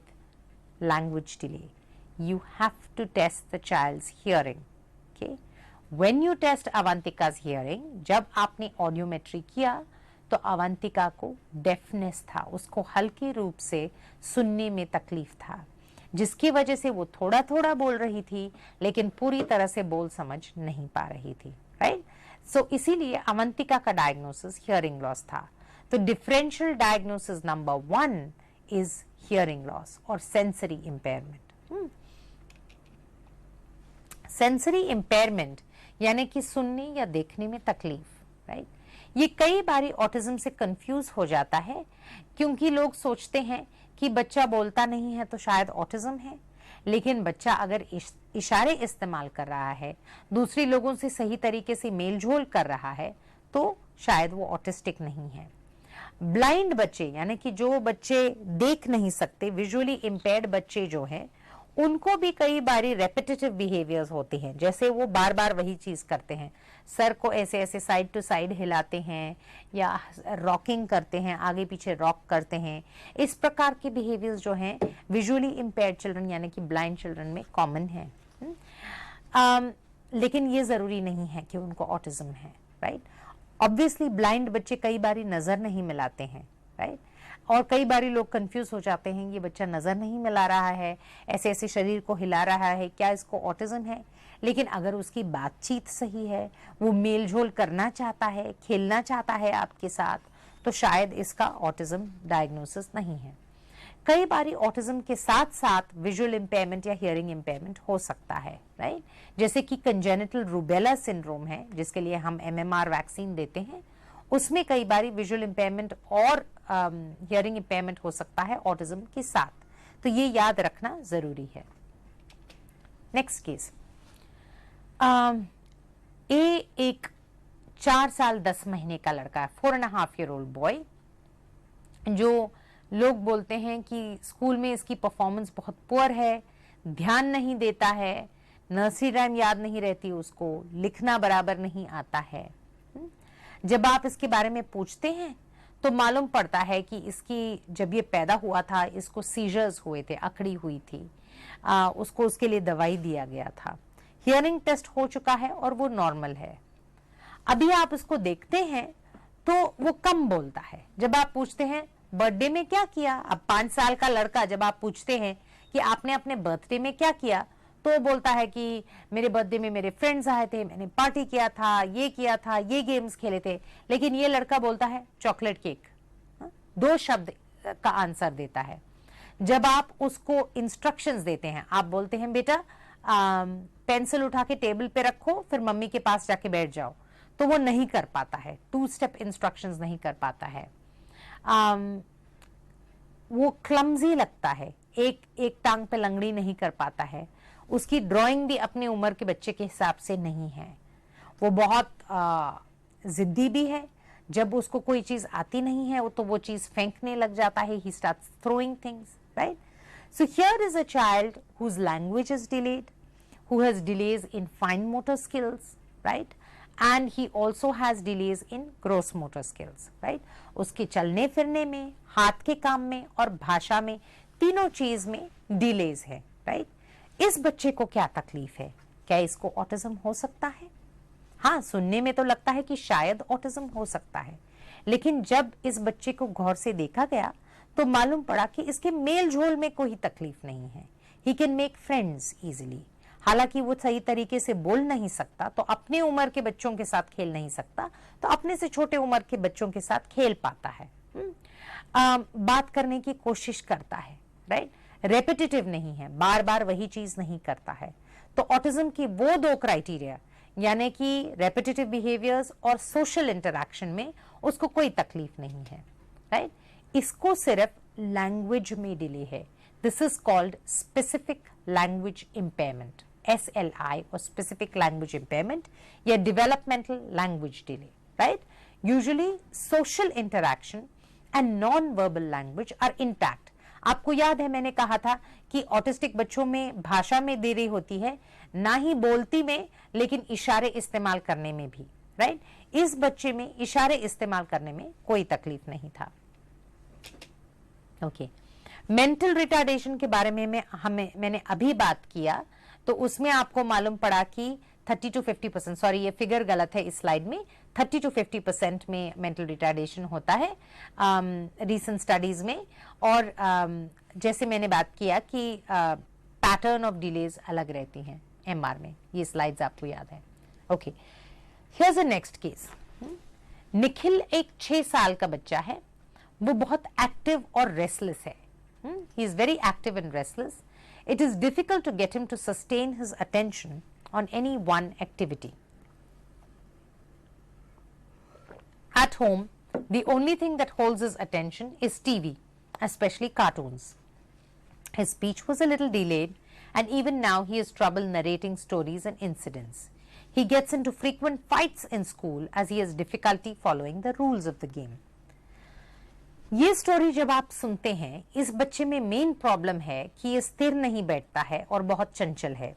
language delay? You have to test the child's hearing, okay? When you test Avantika's hearing, जब आपने audiometry किया तो अवंतिका को deafness था, उसको हल्के रूप से सुनने में तकलीफ था, जिसकी वजह से वो थोड़ा थोड़ा बोल रही थी लेकिन पूरी तरह से बोल समझ नहीं पा रही थी, राइट? सो इसीलिए अवंतिका का डायग्नोसिस हियरिंग लॉस था। तो differential diagnosis number 1 is hearing loss और सेंसरी इम्पेयरमेंट। सेंसरी इम्पेयरमेंट यानी कि सुनने या देखने में तकलीफ, राइट? ये कई बारी ऑटिज्म से कंफ्यूज हो जाता है, क्योंकि लोग सोचते हैं कि बच्चा बोलता नहीं है तो शायद ऑटिज्म है, लेकिन बच्चा अगर इशारे इस्तेमाल कर रहा है, दूसरे लोगों से सही तरीके से मेलजोल कर रहा है, तो शायद वो ऑटिस्टिक नहीं है। ब्लाइंड बच्चे यानी कि जो बच्चे देख नहीं सकते, विजुअली इम्पेयर्ड बच्चे जो हैं, उनको भी कई बारी रेपिटेटिव बिहेवियर्स होते हैं, जैसे वो बार बार वही चीज करते हैं, सर को ऐसे ऐसे साइड टू साइड हिलाते हैं या रॉकिंग करते हैं, आगे पीछे रॉक करते हैं। इस प्रकार के बिहेवियर्स जो हैं विजुअली इम्पेयर्ड चिल्ड्रन यानी कि ब्लाइंड चिल्ड्रन में कॉमन है। लेकिन ये जरूरी नहीं है कि उनको ऑटिज्म है, राइट? ऑब्वियसली ब्लाइंड बच्चे कई बारी नजर नहीं मिलाते हैं, राइट? और कई बारी लोग कंफ्यूज हो जाते हैं, ये बच्चा नजर नहीं मिला रहा है, ऐसे ऐसे शरीर को हिला रहा है, क्या इसको ऑटिज्म है? लेकिन अगर उसकी बातचीत सही है, वो मेलझोल करना चाहता है, खेलना चाहता है आपके साथ, तो शायद इसका ऑटिज्म डायग्नोसिस नहीं है। कई बारी ऑटिज्म के साथ साथ विजुअल इम्पेयरमेंट या हियरिंग इम्पेयरमेंट हो सकता है, राइट? जैसे कि कंजेनिटल रूबेला सिंड्रोम है, जिसके लिए हम MMR वैक्सीन देते हैं, उसमें कई बारी विजुअल इम्पेयरमेंट और हियरिंग इम्पेयरमेंट हो सकता है ऑटिज्म के साथ, तो ये याद रखना जरूरी है। नेक्स्ट केस, एक 4 साल 10 महीने का लड़का है, 4.5-year-old बॉय, जो लोग बोलते हैं कि स्कूल में इसकी परफॉर्मेंस बहुत पुअर है, ध्यान नहीं देता है, नर्सरी राइम याद नहीं रहती उसको, लिखना बराबर नहीं आता है। जब आप इसके बारे में पूछते हैं तो मालूम पड़ता है कि इसकी जब ये पैदा हुआ था, इसको सीजर्स हुए थे, अकड़ी हुई थी, उसको उसके लिए दवाई दिया गया था। हियरिंग टेस्ट हो चुका है और वो नॉर्मल है। अभी आप उसको देखते हैं तो वो कम बोलता है। जब आप पूछते हैं बर्थडे में क्या किया, अब 5 साल का लड़का जब आप पूछते हैं कि आपने अपने बर्थडे में क्या किया, तो वो बोलता है कि मेरे बर्थडे में मेरे फ्रेंड्स आए थे, मैंने पार्टी किया था, ये गेम्स खेले थे। लेकिन ये लड़का बोलता है चॉकलेट केक। 2 शब्द का आंसर देता है। जब आप उसको इंस्ट्रक्शंस देते हैं, आप बोलते हैं बेटा पेंसिल उठा के टेबल पे रखो, फिर मम्मी के पास जाके बैठ जाओ, तो वो नहीं कर पाता है। 2 स्टेप इंस्ट्रक्शंस नहीं कर पाता है। वो क्लमजी लगता है, एक टांग पे लंगड़ी नहीं कर पाता है। उसकी ड्राइंग भी अपने उम्र के बच्चे के हिसाब से नहीं है। वो बहुत जिद्दी भी है। जब उसको कोई चीज आती नहीं है तो वो चीज फेंकने लग जाता है। He starts throwing things, right? So here is a child whose language is delayed, who has delays in fine motor skills, right? And he also has delays in gross motor skills, right? उसके चलने फिरने में, हाथ के काम में और भाषा में, तीनों चीज में डिलेज है, राइट? इस बच्चे को क्या तकलीफ है? क्या इसको ऑटिज्म हो सकता है? हाँ, सुनने में तो लगता है कि शायद ऑटिज्म हो सकता है, लेकिन जब इस बच्चे को गौर से देखा गया तो मालूम पड़ा कि इसके मेल झोल में कोई तकलीफ नहीं है। He can make friends easily. हालांकि वो सही तरीके से बोल नहीं सकता, तो अपने उम्र के बच्चों के साथ खेल नहीं सकता, तो अपने से छोटे उम्र के बच्चों के साथ खेल पाता है। बात करने की कोशिश करता है, राइट? रेपिटेटिव नहीं है, बार बार वही चीज नहीं करता है। तो ऑटिज्म की वो 2 क्राइटेरिया, यानी कि रेपिटेटिव बिहेवियर्स और सोशल इंटरैक्शन में उसको कोई तकलीफ नहीं है, राइट? इसको सिर्फ लैंग्वेज में डिले है। This is called specific language impairment, SLI, और स्पेसिफिक लैंग्वेज इम्पेयरमेंट या developmental language delay, right? Usually social interaction and non verbal language are intact. आपको याद है मैंने कहा था कि ऑटिस्टिक बच्चों में भाषा में देरी होती है, ना ही बोलती में, लेकिन इशारे इस्तेमाल करने में भी, राइट? इस बच्चे में इशारे इस्तेमाल करने में कोई तकलीफ नहीं था। ओके, मेंटल रिटार्डेशन के बारे में मैंने अभी बात किया, तो उसमें आपको मालूम पड़ा कि 30 to 50%, सॉरी ये फिगर गलत है इस स्लाइड में, 30 to 50% में मेंटल रिटार्डेशन होता है रीसेंट स्टडीज में। और जैसे मैंने बात किया कि पैटर्न ऑफ डिलेज अलग रहती हैं MR में। ये स्लाइड्स आपको याद है। Okay, here's a next case. Nikhil एक 6 साल का बच्चा है। वो बहुत एक्टिव और रेस्टलेस है। He is very active and restless. It is difficult to get him to sustain his attention on any one activity. At home, the only thing that holds his attention is TV, especially cartoons. His speech was a little delayed, and even now he has trouble narrating stories and incidents. He gets into frequent fights in school as he has difficulty following the rules of the game. ये story जब आप सुनते हैं, इस बच्चे में main problem है कि ये स्थिर नहीं बैठता है और बहुत चंचल है.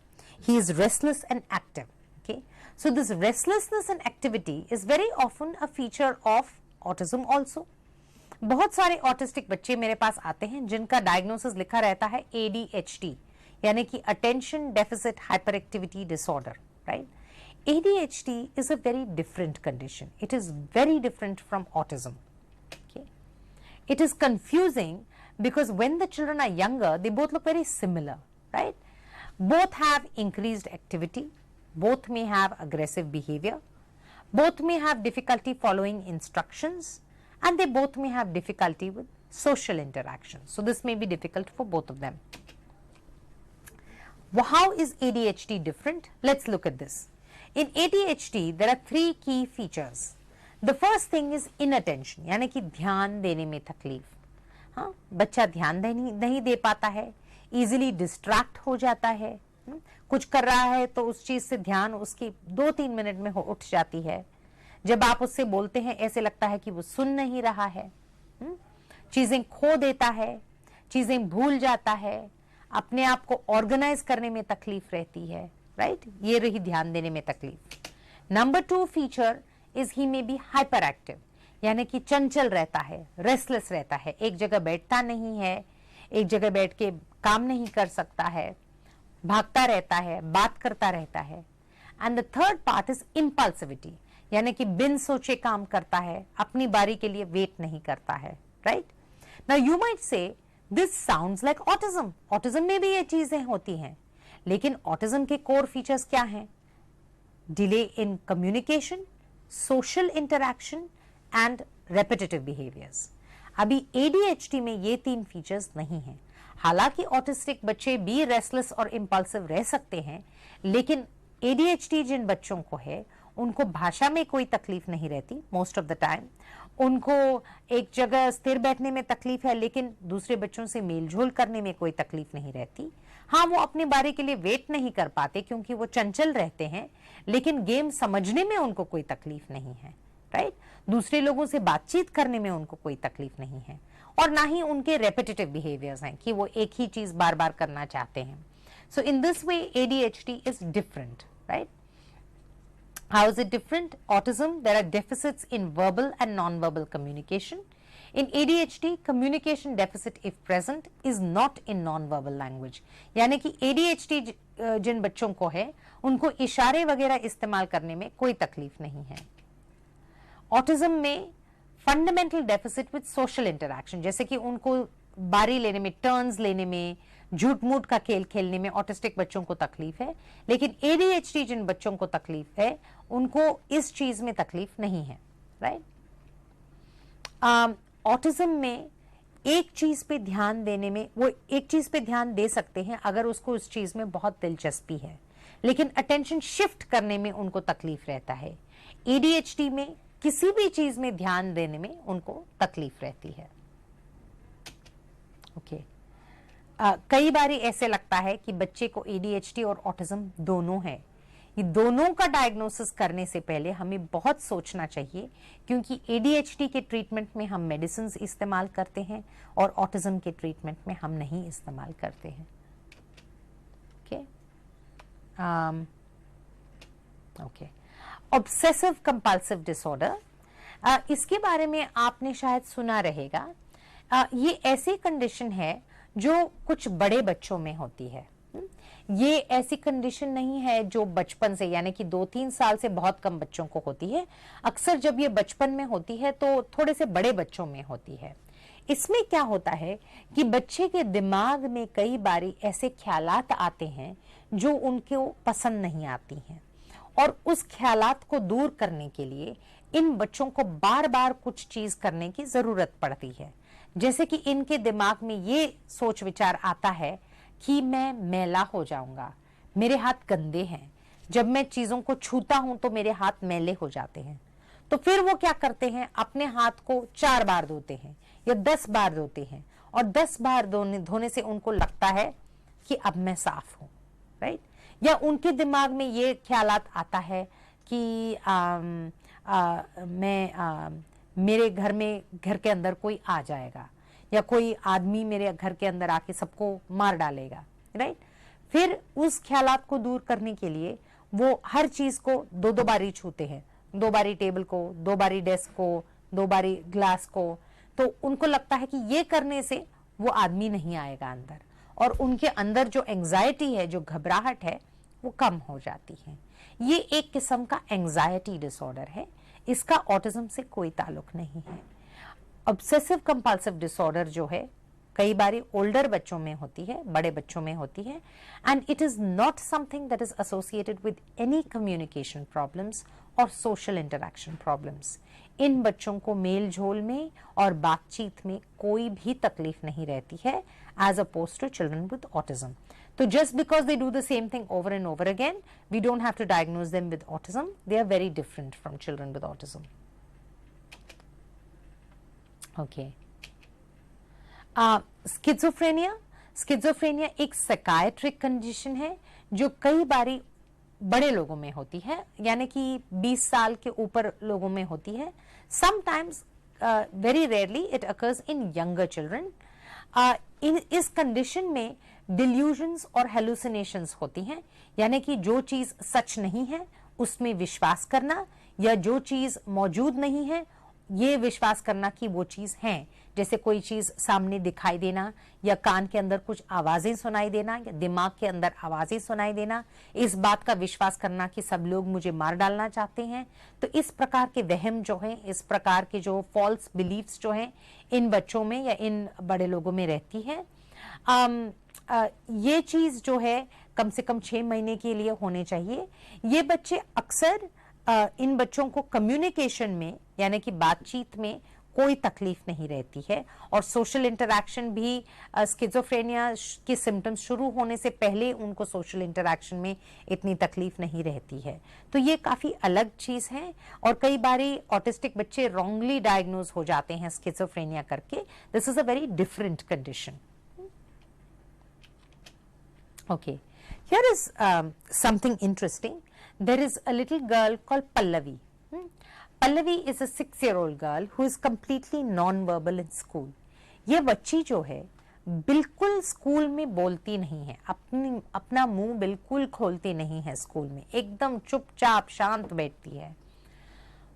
He is restless and active. Okay, so this restlessness and activity is very often a feature of autism also. बहुत सारे ऑटिस्टिक बच्चे मेरे पास आते हैं जिनका डायग्नोसिस लिखा रहता है ADHD, यानी कि attention deficit hyper activity disorder, right? ADHD is a very different condition. It is very different from autism. It is confusing because when the children are younger, they both look very similar, right? Both have increased activity, both may have aggressive behavior, both may have difficulty following instructions, and they both may have difficulty with social interaction. So this may be difficult for both of them. Well, how is ADHD different? Let's look at this. In ADHD, there are 3 key features. The first thing is inattention, यानी कि ध्यान देने में तकलीफ. हाँ, बच्चा ध्यान नहीं दे पाता है, easily distract हो जाता है. कुछ कर रहा है तो उस चीज से ध्यान उसकी 2-3 मिनट में उठ जाती है. जब आप उससे बोलते हैं ऐसे लगता है कि वो सुन नहीं रहा है. चीजें खो देता है, चीजें भूल जाता है, अपने आप को ऑर्गेनाइज करने में तकलीफ रहती है, राइट? ये रही ध्यान देने में तकलीफ. Number 2 feature is he may be hyperactive, यानी कि चंचल रहता है, रेस्टलेस रहता है, एक जगह बैठता नहीं है, एक जगह बैठ के काम नहीं कर सकता है, भागता रहता है, बात करता रहता है। And the third part is impulsivity, यानी कि बिन सोचे काम करता है, अपनी बारी के लिए वेट नहीं करता है, right. Now you might say this sounds like autism, autism में भी ये चीजें होती हैं, लेकिन ऑटिज्म के कोर फीचर्स क्या हैं? Delay in communication, social interaction and repetitive behaviours. अभी ADHD में ये 3 फीचर्स नहीं हैं। हालांकि ऑटिस्टिक बच्चे भी रेस्टलेस और इंपल्सिव रह सकते हैं, लेकिन ADHD जिन बच्चों को है उनको भाषा में कोई तकलीफ नहीं रहती मोस्ट ऑफ द टाइम। उनको एक जगह स्थिर बैठने में तकलीफ है, लेकिन दूसरे बच्चों से मेलझोल करने में कोई तकलीफ नहीं रहती। हाँ, वो अपनी बारी के लिए वेट नहीं कर पाते क्योंकि वो चंचल रहते हैं, लेकिन गेम समझने में उनको कोई तकलीफ नहीं है, राइट। दूसरे लोगों से बातचीत करने में उनको कोई तकलीफ नहीं है, और ना ही उनके रेपिटेटिव बिहेवियर्स हैं कि वो एक ही चीज बार बार करना चाहते हैं। So in this way ADHD is different, right. How is it different? Autism, there are deficits in verbal and non-verbal communication. In ADHD, communication deficit, if present, is not in non-verbal language. यानी कि ADHD जिन बच्चों को है, उनको इशारे वगैरह इस्तेमाल करने में कोई तकलीफ नहीं है। ऑटिज्म में fundamental deficit with social interaction, जैसे कि उनको बारी लेने में, टर्न्स लेने में, झूठ मूठ का खेल खेलने में ऑटिस्टिक बच्चों को तकलीफ है, लेकिन ADHD जिन बच्चों को तकलीफ है उनको इस चीज में तकलीफ नहीं है, राइट। ऑटिज्म में एक चीज पे ध्यान देने में, वो एक चीज पे ध्यान दे सकते हैं अगर उसको उस चीज में बहुत दिलचस्पी है, लेकिन अटेंशन शिफ्ट करने में उनको तकलीफ रहता है। ADHD में किसी भी चीज में ध्यान देने में उनको तकलीफ रहती है, ओके। कई बार ऐसे लगता है कि बच्चे को ADHD और ऑटिज्म दोनों है। ये दोनों का डायग्नोसिस करने से पहले हमें बहुत सोचना चाहिए, क्योंकि ADHD के ट्रीटमेंट में हम मेडिसिन इस्तेमाल करते हैं और ऑटिज्म के ट्रीटमेंट में हम नहीं इस्तेमाल करते हैं, okay. Okay, obsessive compulsive disorder, इसके बारे में आपने शायद सुना रहेगा। ये ऐसी कंडीशन है जो कुछ बड़े बच्चों में होती है। ये ऐसी कंडीशन नहीं है जो बचपन से, यानी कि 2-3 साल से बहुत कम बच्चों को होती है। अक्सर जब ये बचपन में होती है तो थोड़े से बड़े बच्चों में होती है। इसमें क्या होता है कि बच्चे के दिमाग में कई बारी ऐसे ख्यालात आते हैं जो उनको पसंद नहीं आती हैं, और उस ख्यालात को दूर करने के लिए इन बच्चों को बार बार कुछ चीज करने की जरूरत पड़ती है। जैसे कि इनके दिमाग में ये सोच विचार आता है कि मैं मैला हो जाऊंगा, मेरे हाथ गंदे हैं, जब मैं चीजों को छूता हूं तो मेरे हाथ मैले हो जाते हैं। तो फिर वो क्या करते हैं, अपने हाथ को 4 बार धोते हैं या 10 बार धोते हैं, और 10 बार धोने से उनको लगता है कि अब मैं साफ हूं, राइट। या उनके दिमाग में ये ख्यालात आता है कि मेरे घर के अंदर कोई आ जाएगा, या कोई आदमी मेरे घर के अंदर आके सबको मार डालेगा, राइट। फिर उस ख्यालात को दूर करने के लिए वो हर चीज को 2-2 बारी छूते हैं, 2 बारी टेबल को, 2 बारी डेस्क को, 2 बारी ग्लास को। तो उनको लगता है कि ये करने से वो आदमी नहीं आएगा अंदर, और उनके अंदर जो एंजाइटी है, जो घबराहट है, वो कम हो जाती है। ये एक किस्म का एंजाइटी डिसऑर्डर है, इसका ऑटिज्म से कोई ताल्लुक नहीं है। ऑब्सेसिव कंपल्सिव डिसऑर्डर जो है कई बारी ओल्डर बच्चों में होती है, बड़े बच्चों में होती है, and it is not something that is associated with any communication problems और सोशल इंटरैक्शन प्रॉब्लम्स। इन बच्चों को मेल झोल में और बातचीत में कोई भी तकलीफ नहीं रहती है, as opposed to children with autism. So just because they do the same thing over and over again, we don't have to diagnose them with autism. They are very different from children with autism. Okay. Schizophrenia. Schizophrenia एक psychiatric condition है जो कई बारी बड़े लोगों में होती है, यानी कि 20 साल के ऊपर लोगों में होती है। Sometimes, very rarely, it occurs in younger children. इस कंडीशन में डिल्यूजन्स और हेलुसिनेशंस होती हैं, यानी कि जो चीज सच नहीं है उसमें विश्वास करना, या जो चीज मौजूद नहीं है ये विश्वास करना कि वो चीज है, जैसे कोई चीज सामने दिखाई देना, या कान के अंदर कुछ आवाजें सुनाई देना, या दिमाग के अंदर आवाजें सुनाई देना, इस बात का विश्वास करना कि सब लोग मुझे मार डालना चाहते हैं। तो इस प्रकार के वहम जो है, इस प्रकार के जो फॉल्स बिलीफ्स जो हैं इन बच्चों में या इन बड़े लोगों में रहती है। ये चीज जो है कम से कम 6 महीने के लिए होने चाहिए। ये बच्चे अक्सर इन बच्चों को कम्युनिकेशन में यानी कि बातचीत में कोई तकलीफ नहीं रहती है, और सोशल इंटरैक्शन भी स्किज़ोफ्रेनिया के सिम्टम्स शुरू होने से पहले उनको सोशल इंटरैक्शन में इतनी तकलीफ नहीं रहती है। तो ये काफी अलग चीज है, और कई बारी ऑटिस्टिक बच्चे रॉन्गली डायग्नोज हो जाते हैं स्किज़ोफ्रेनिया करके। This is a very different condition. Okay, here is something interesting. There is a little girl called Pallavi. Pallavi is a 6-year-old girl who is completely non-verbal in school. ये बच्ची जो है बिल्कुल school में बोलती नहीं है, अपना मुंह बिल्कुल खोलती नहीं है स्कूल में, एकदम चुपचाप शांत बैठती है।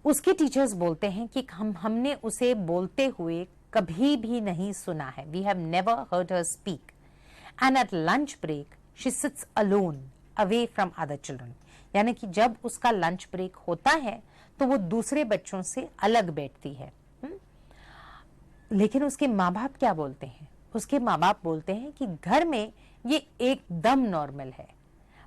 उसके टीचर्स बोलते हैं कि हमने उसे बोलते हुए कभी भी नहीं सुना है। We have never heard her speak. And at lunch break, she sits alone, away from other children. यानी कि जब उसका लंच ब्रेक होता है तो वो दूसरे बच्चों से अलग बैठती है। लेकिन उसके माँ बाप क्या बोलते हैं? उसके माँ बाप बोलते हैं कि घर में ये एकदम नॉर्मल है,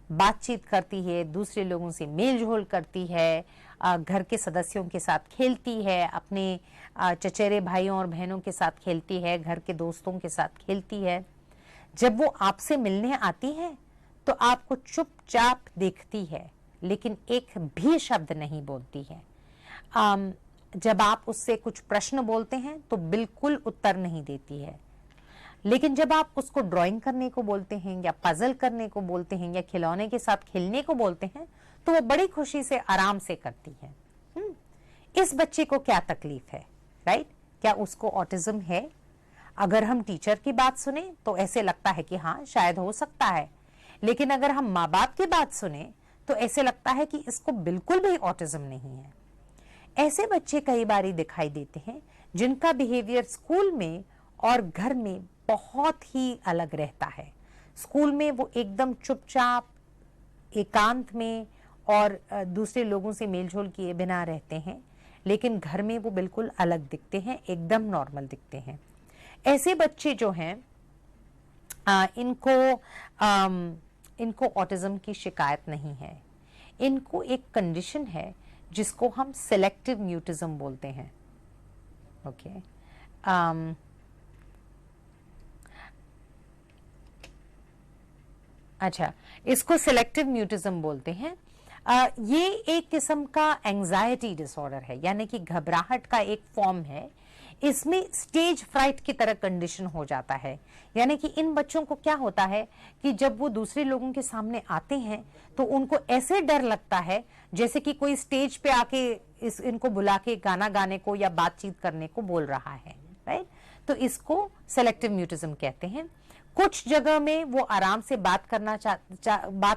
बातचीत करती है, दूसरे लोगों से मेल जोल करती है, घर के सदस्यों के साथ खेलती है, अपने चचेरे भाइयों और बहनों के साथ खेलती है, घर के दोस्तों के साथ खेलती है। जब वो आपसे मिलने आती है तो आपको चुपचाप देखती है, लेकिन एक भी शब्द नहीं बोलती है। जब आप उससे कुछ प्रश्न बोलते हैं तो बिल्कुल उत्तर नहीं देती है। लेकिन जब आप उसको ड्राइंग करने को बोलते हैं, या पजल करने को बोलते हैं, या खिलौने के साथ खेलने को बोलते हैं, तो वो बड़ी खुशी से आराम से करती है। इस बच्चे को क्या तकलीफ है, राइट? क्या उसको ऑटिज्म है? अगर हम टीचर की बात सुने तो ऐसे लगता है कि हाँ शायद हो सकता है, लेकिन अगर हम माँ बाप की बात सुने तो ऐसे लगता है कि इसको बिल्कुल भी ऑटिज्म नहीं है। ऐसे बच्चे कई बार दिखाई देते हैं जिनका बिहेवियर स्कूल में और घर में बहुत ही अलग रहता है। स्कूल में वो एकदम चुपचाप एकांत में और दूसरे लोगों से मेलजोल किए बिना रहते हैं, लेकिन घर में वो बिल्कुल अलग दिखते हैं, एकदम नॉर्मल दिखते हैं। ऐसे बच्चे जो हैं इनको ऑटिज्म की शिकायत नहीं है। इनको एक कंडीशन है जिसको हम सिलेक्टिव म्यूटिज्म बोलते हैं। ओके, अच्छा, इसको सिलेक्टिव म्यूटिज्म बोलते हैं। ये एक किस्म का एंजाइटी डिसऑर्डर है, यानी कि घबराहट का एक फॉर्म है। इसमें स्टेज फ्राइट की तरह कंडीशन हो जाता है, यानी कि इन बच्चों को क्या होता है कि जब वो दूसरे लोगों के सामने आते हैं तो उनको ऐसे डर लगता है जैसे कि कोई स्टेज पे आके इनको बुला के गाना गाने को या बातचीत करने को बोल रहा है, राइट? तो इसको सेलेक्टिव म्यूटिज्म कहते हैं। कुछ जगह में वो आराम से बात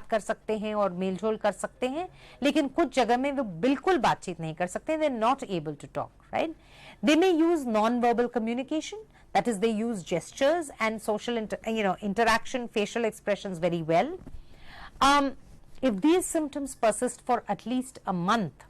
कर सकते हैं और मेलजोल कर सकते हैं, लेकिन कुछ जगह में वो बिल्कुल बातचीत नहीं कर सकते। They're not able to talk, right? They may use non-verbal communication, that is, they use gestures and social interaction, facial expressions very well. If these symptoms persist for at least a month,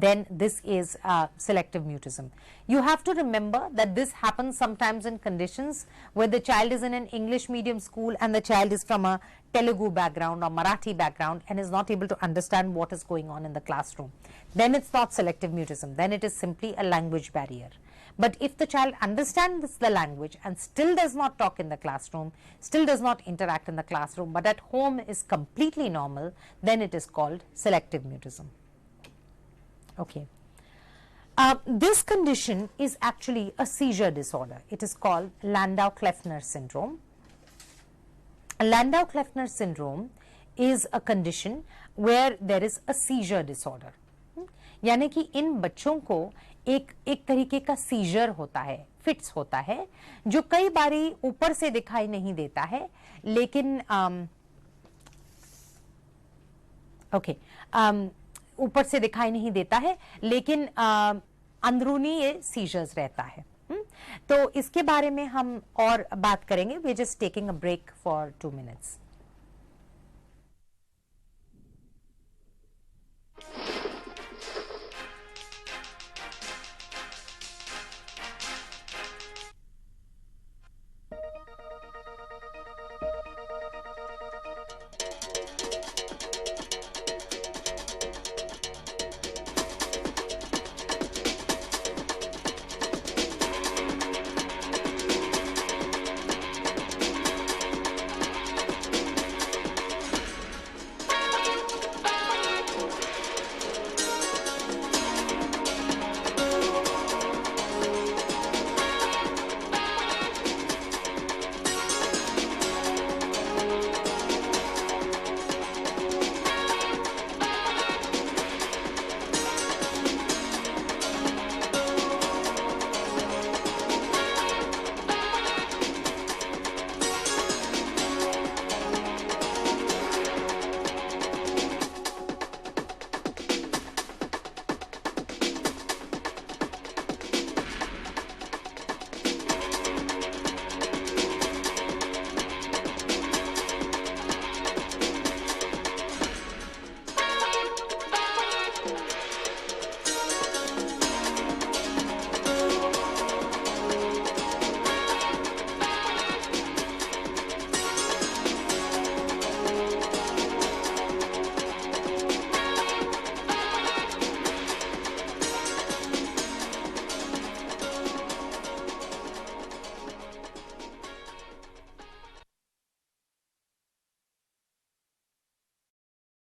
then this is selective mutism. You have to remember that this happens sometimes in conditions where the child is in an English medium school and the child is from a Telugu background or Marathi background and is not able to understand what is going on in the classroom. Then it's not selective mutism, then it is simply a language barrier. But if the child understands the language and still does not talk in the classroom, still does not interact in the classroom, but at home is completely normal, then it is called selective mutism. Okay. This condition is actually a seizure disorder. It is called Landau-Kleffner syndrome. Landau-Kleffner syndrome is a condition where there is a seizure disorder. यानी कि इन बच्चों को एक तरीके का scissor होता है, fits होता है, जो कई बारी ऊपर से दिखाई नहीं देता है, लेकिन ऊपर से दिखाई नहीं देता है, लेकिन अंदरूनी ये सीजर्स रहता है। तो इसके बारे में हम और बात करेंगे। We just taking a break for 2 minutes।